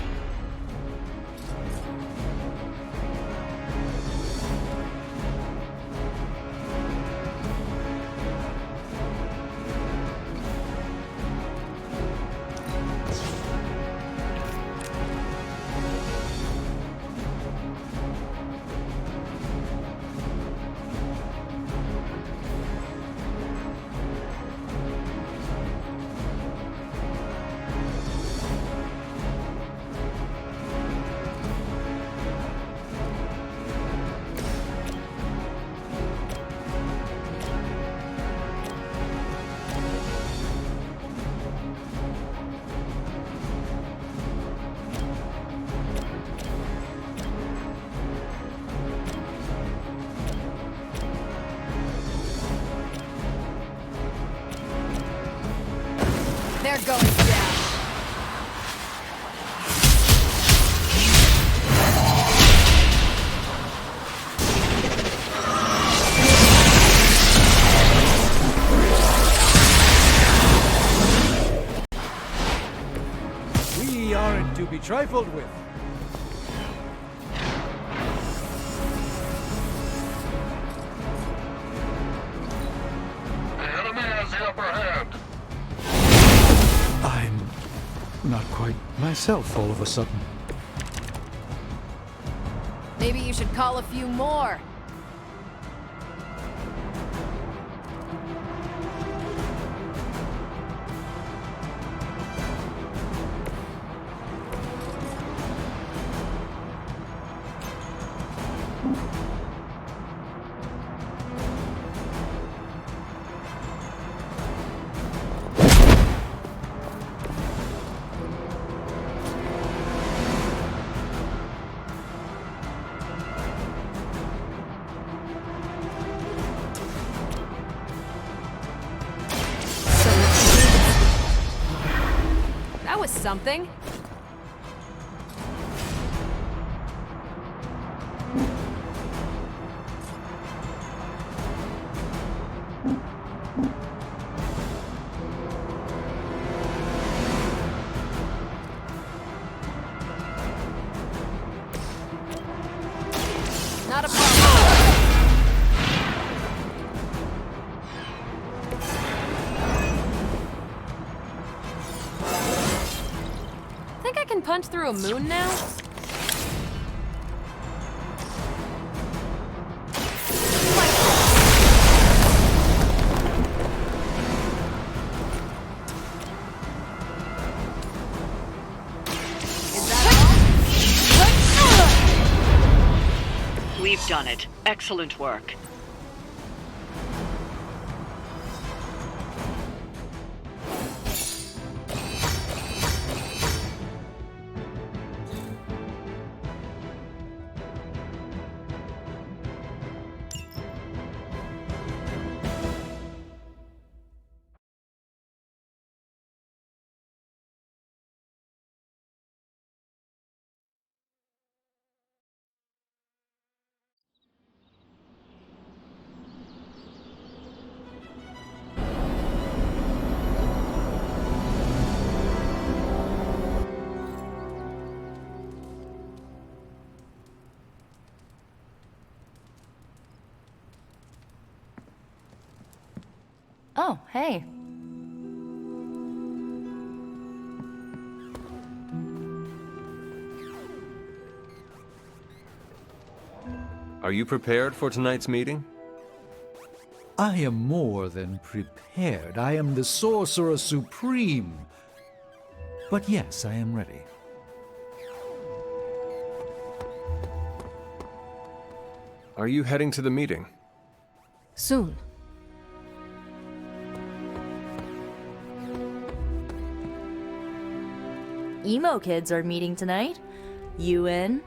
They're going down. We aren't to be trifled with. The enemy has the upper hand. I'm not quite myself all of a sudden. Maybe you should call a few more. That was something. Not a problem. Think I can punch through a moon now? We've done it. Excellent work. Oh, hey. Are you prepared for tonight's meeting? I am more than prepared. I am the Sorcerer Supreme. But yes, I am ready. Are you heading to the meeting? Soon. Emo kids are meeting tonight. You in?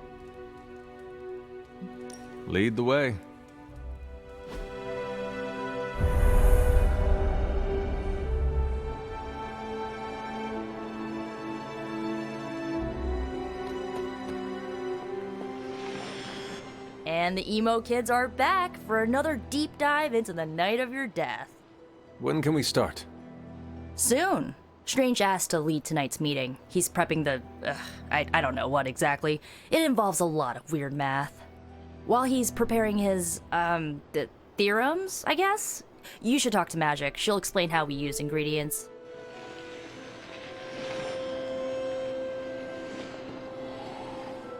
Lead the way. And the emo kids are back for another deep dive into the night of your death. When can we start? Soon. Strange asked to lead tonight's meeting. He's prepping the... I don't know what exactly. It involves a lot of weird math. While he's preparing his, the theorems, I guess? You should talk to Magic. She'll explain how we use ingredients.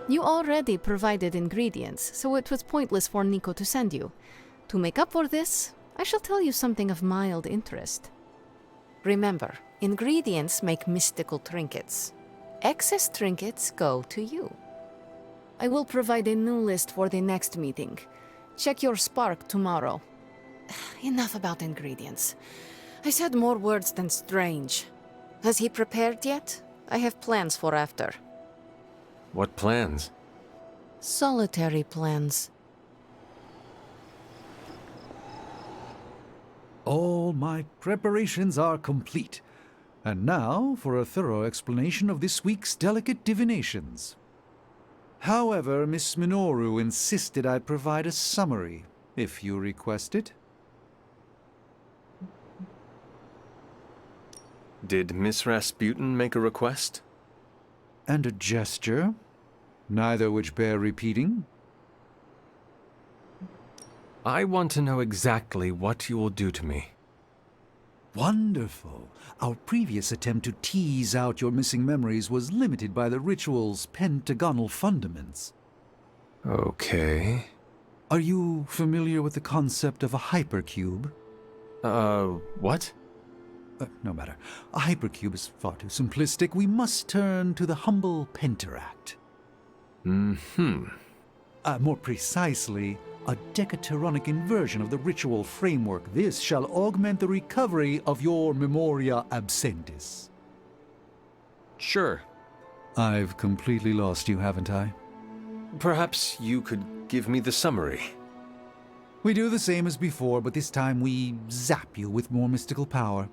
You already provided ingredients, so it was pointless for Nico to send you. To make up for this, I shall tell you something of mild interest. Remember, ingredients make mystical trinkets. Excess trinkets go to you. I will provide a new list for the next meeting. Check your spark tomorrow. Enough about ingredients. I said more words than Strange. Has he prepared yet? I have plans for after. What plans? Solitary plans. All my preparations are complete. And now for a thorough explanation of this week's delicate divinations. However, Miss Minoru insisted I provide a summary, if you request it. Did Miss Rasputin make a request? And a gesture, neither which bear repeating. I want to know exactly what you will do to me. Wonderful. Our previous attempt to tease out your missing memories was limited by the ritual's pentagonal fundaments. Okay. Are you familiar with the concept of a hypercube? What? No matter. A hypercube is far too simplistic. We must turn to the humble pentaract. More precisely, a decatyronic inversion of the ritual framework. This shall augment the recovery of your memoria absentis. Sure. I've completely lost you, haven't I? Perhaps you could give me the summary. We do the same as before, but this time we zap you with more mystical power.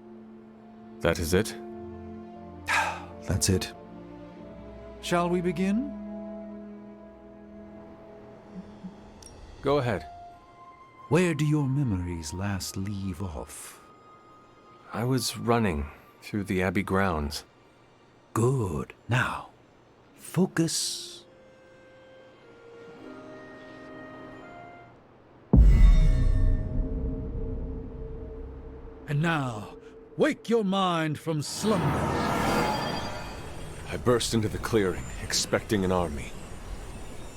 That is it? That's it. Shall we begin? Go ahead. Where do your memories last leave off? I was running through the Abbey grounds. Good. Now, focus. And now, wake your mind from slumber. I burst into the clearing, expecting an army.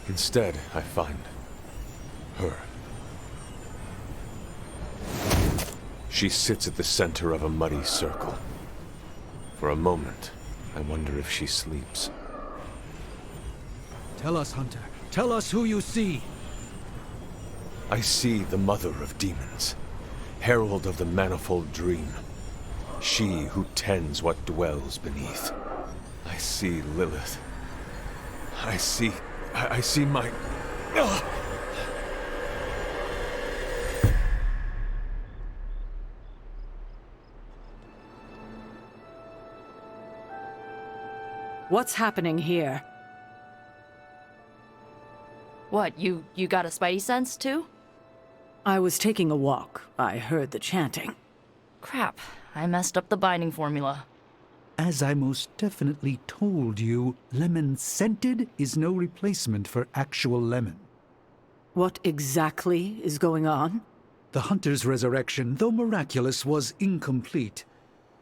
Instead, I find her. She sits at the center of a muddy circle. For a moment, I wonder if she sleeps. Tell us, Hunter. Tell us who you see. I see the mother of demons, herald of the manifold dream. She who tends what dwells beneath. I see Lilith. I see my... Ugh! What's happening here? What, you got a spidey sense too? I was taking a walk. I heard the chanting. Crap, I messed up the binding formula. As I most definitely told you, lemon scented is no replacement for actual lemon. What exactly is going on? The Hunter's resurrection, though miraculous, was incomplete.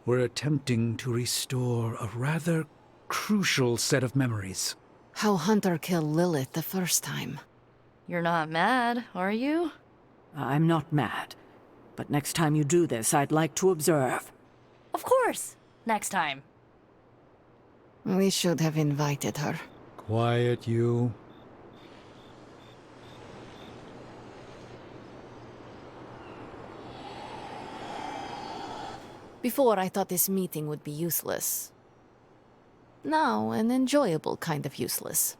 We're attempting to restore a rather crucial set of memories. How Hunter killed Lilith the first time. You're not mad, are you? I'm not mad. But next time you do this, I'd like to observe. Of course! Next time. We should have invited her. Quiet, you. Before, I thought this meeting would be useless. Now, an enjoyable kind of useless.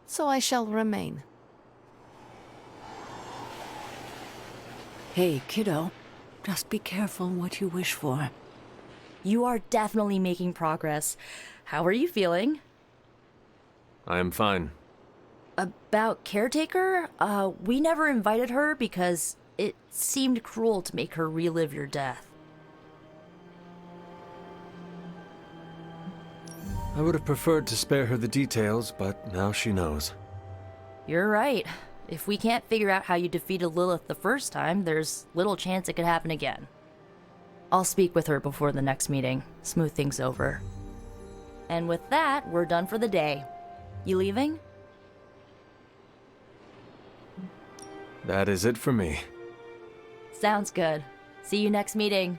So I shall remain. Hey, kiddo. Just be careful what you wish for. You are definitely making progress. How are you feeling? I am fine. About Caretaker? We never invited her because it seemed cruel to make her relive your death. I would have preferred to spare her the details, but now she knows. You're right. If we can't figure out how you defeated Lilith the first time, there's little chance it could happen again. I'll speak with her before the next meeting, smooth things over. And with that, we're done for the day. You leaving? That is it for me. Sounds good. See you next meeting.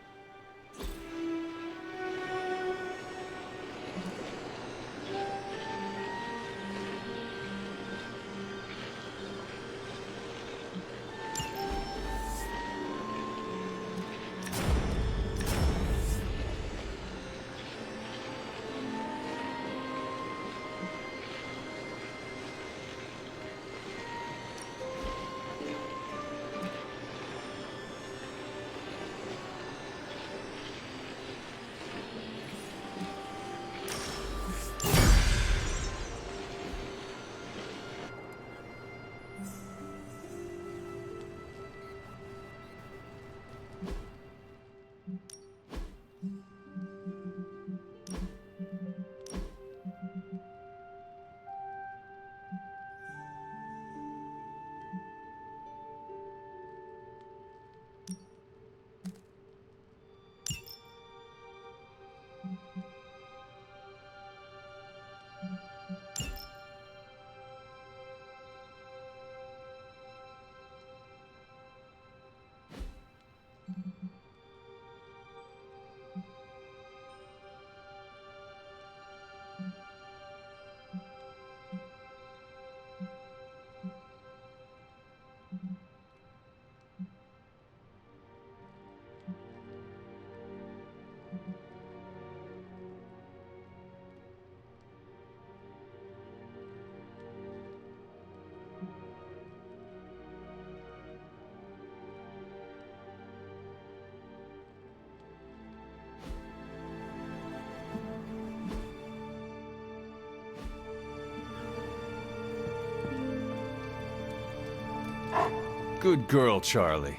Good girl, Charlie.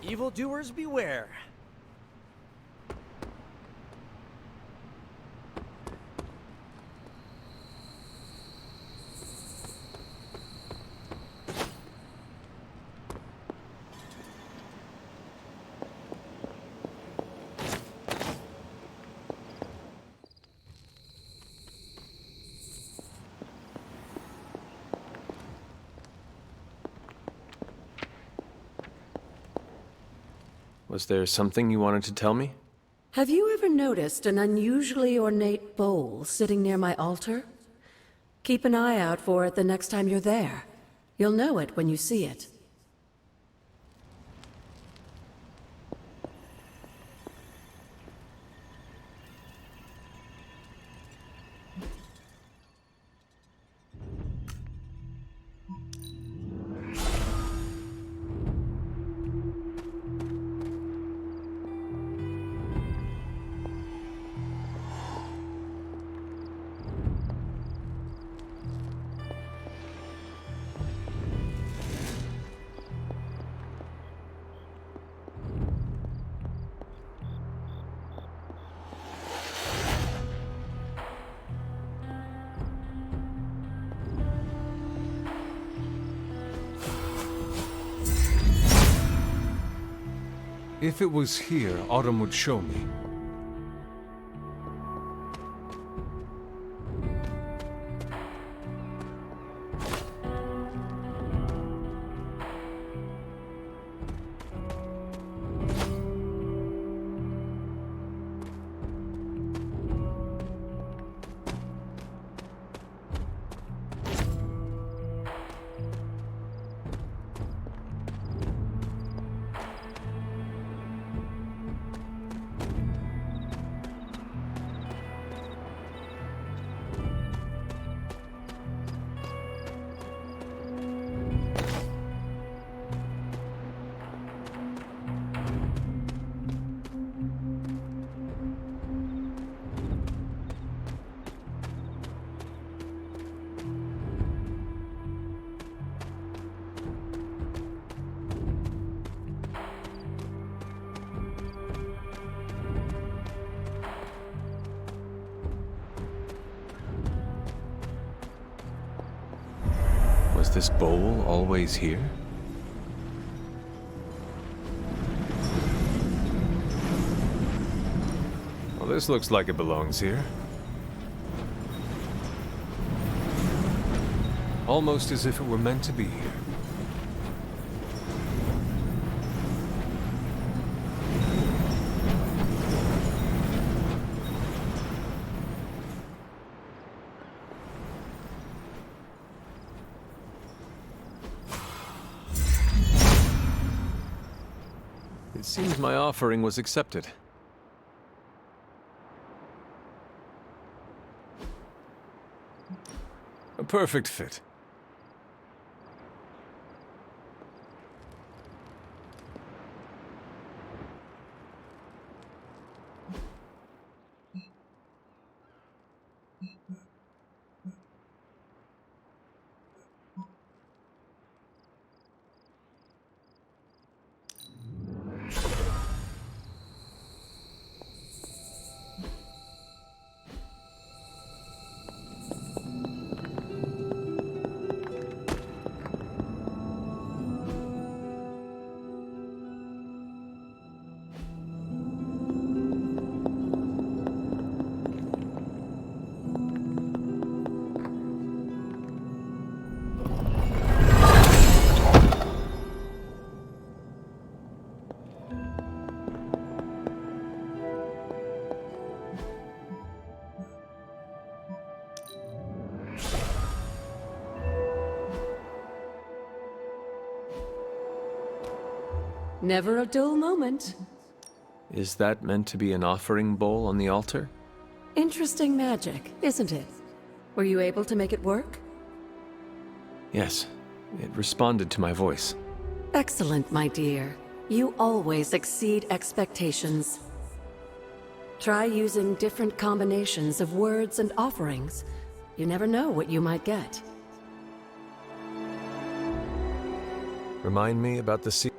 Evildoers beware. Was there something you wanted to tell me? Have you ever noticed an unusually ornate bowl sitting near my altar? Keep an eye out for it the next time you're there. You'll know it when you see it. If it was here, Autumn would show me. Was this bowl always here? Well, this looks like it belongs here. Almost as if it were meant to be here. It seems my offering was accepted. A perfect fit. Never a dull moment. Is that meant to be an offering bowl on the altar? Interesting magic, isn't it? Were you able to make it work? Yes, it responded to my voice. Excellent, my dear. You always exceed expectations. Try using different combinations of words and offerings. You never know what you might get. Remind me about the sea.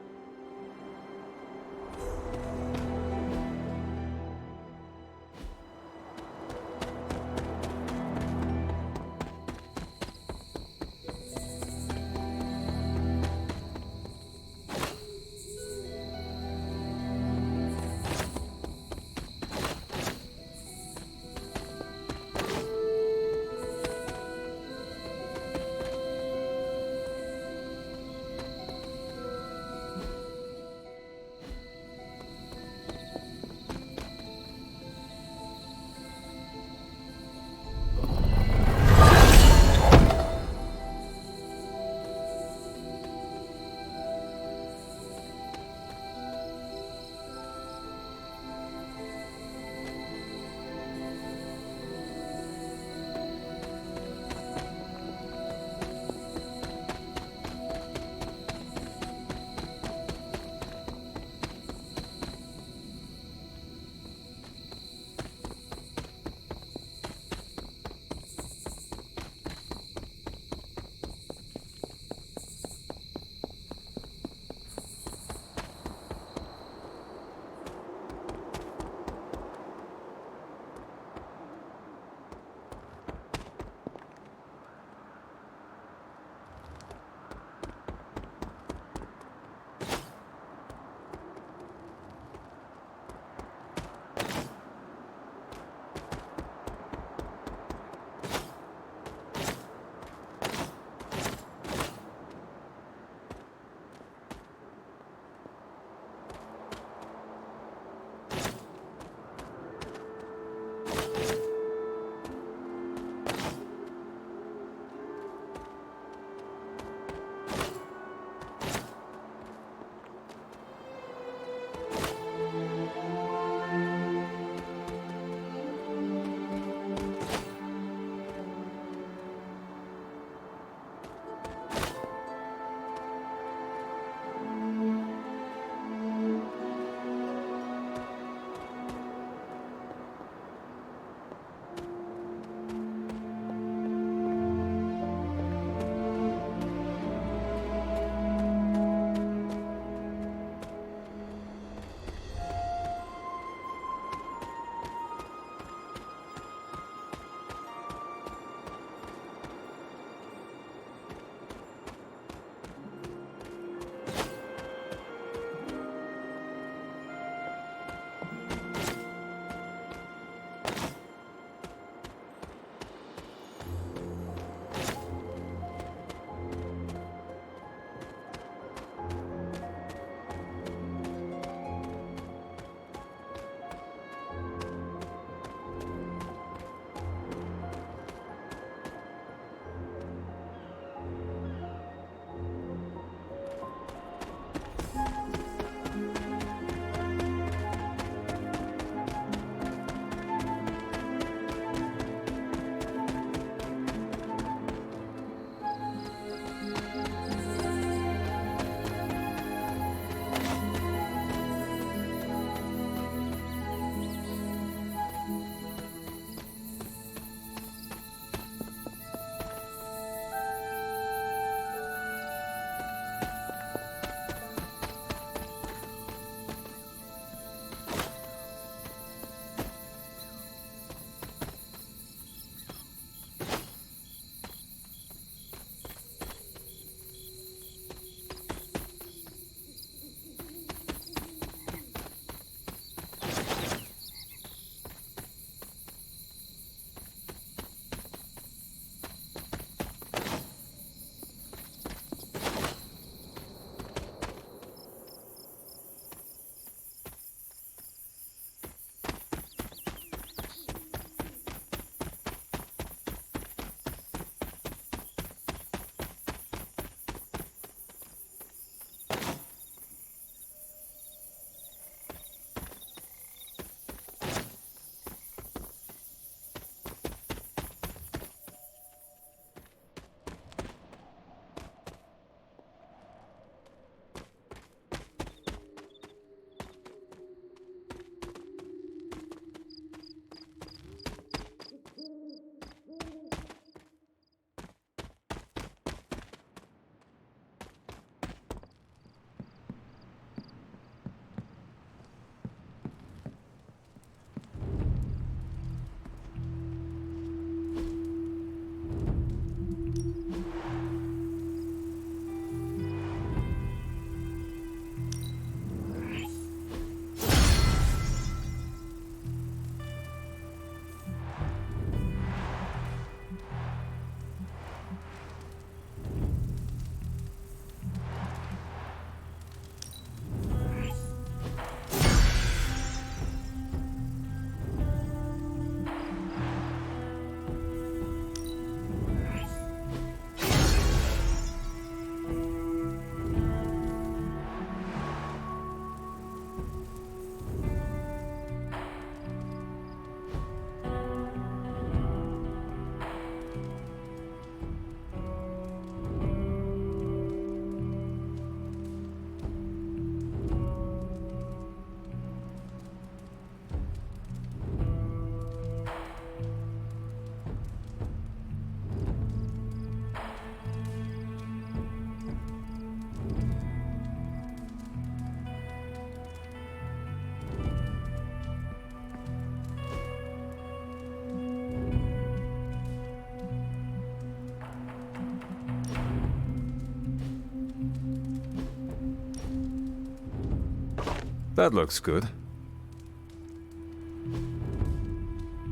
That looks good.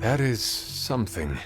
That is something.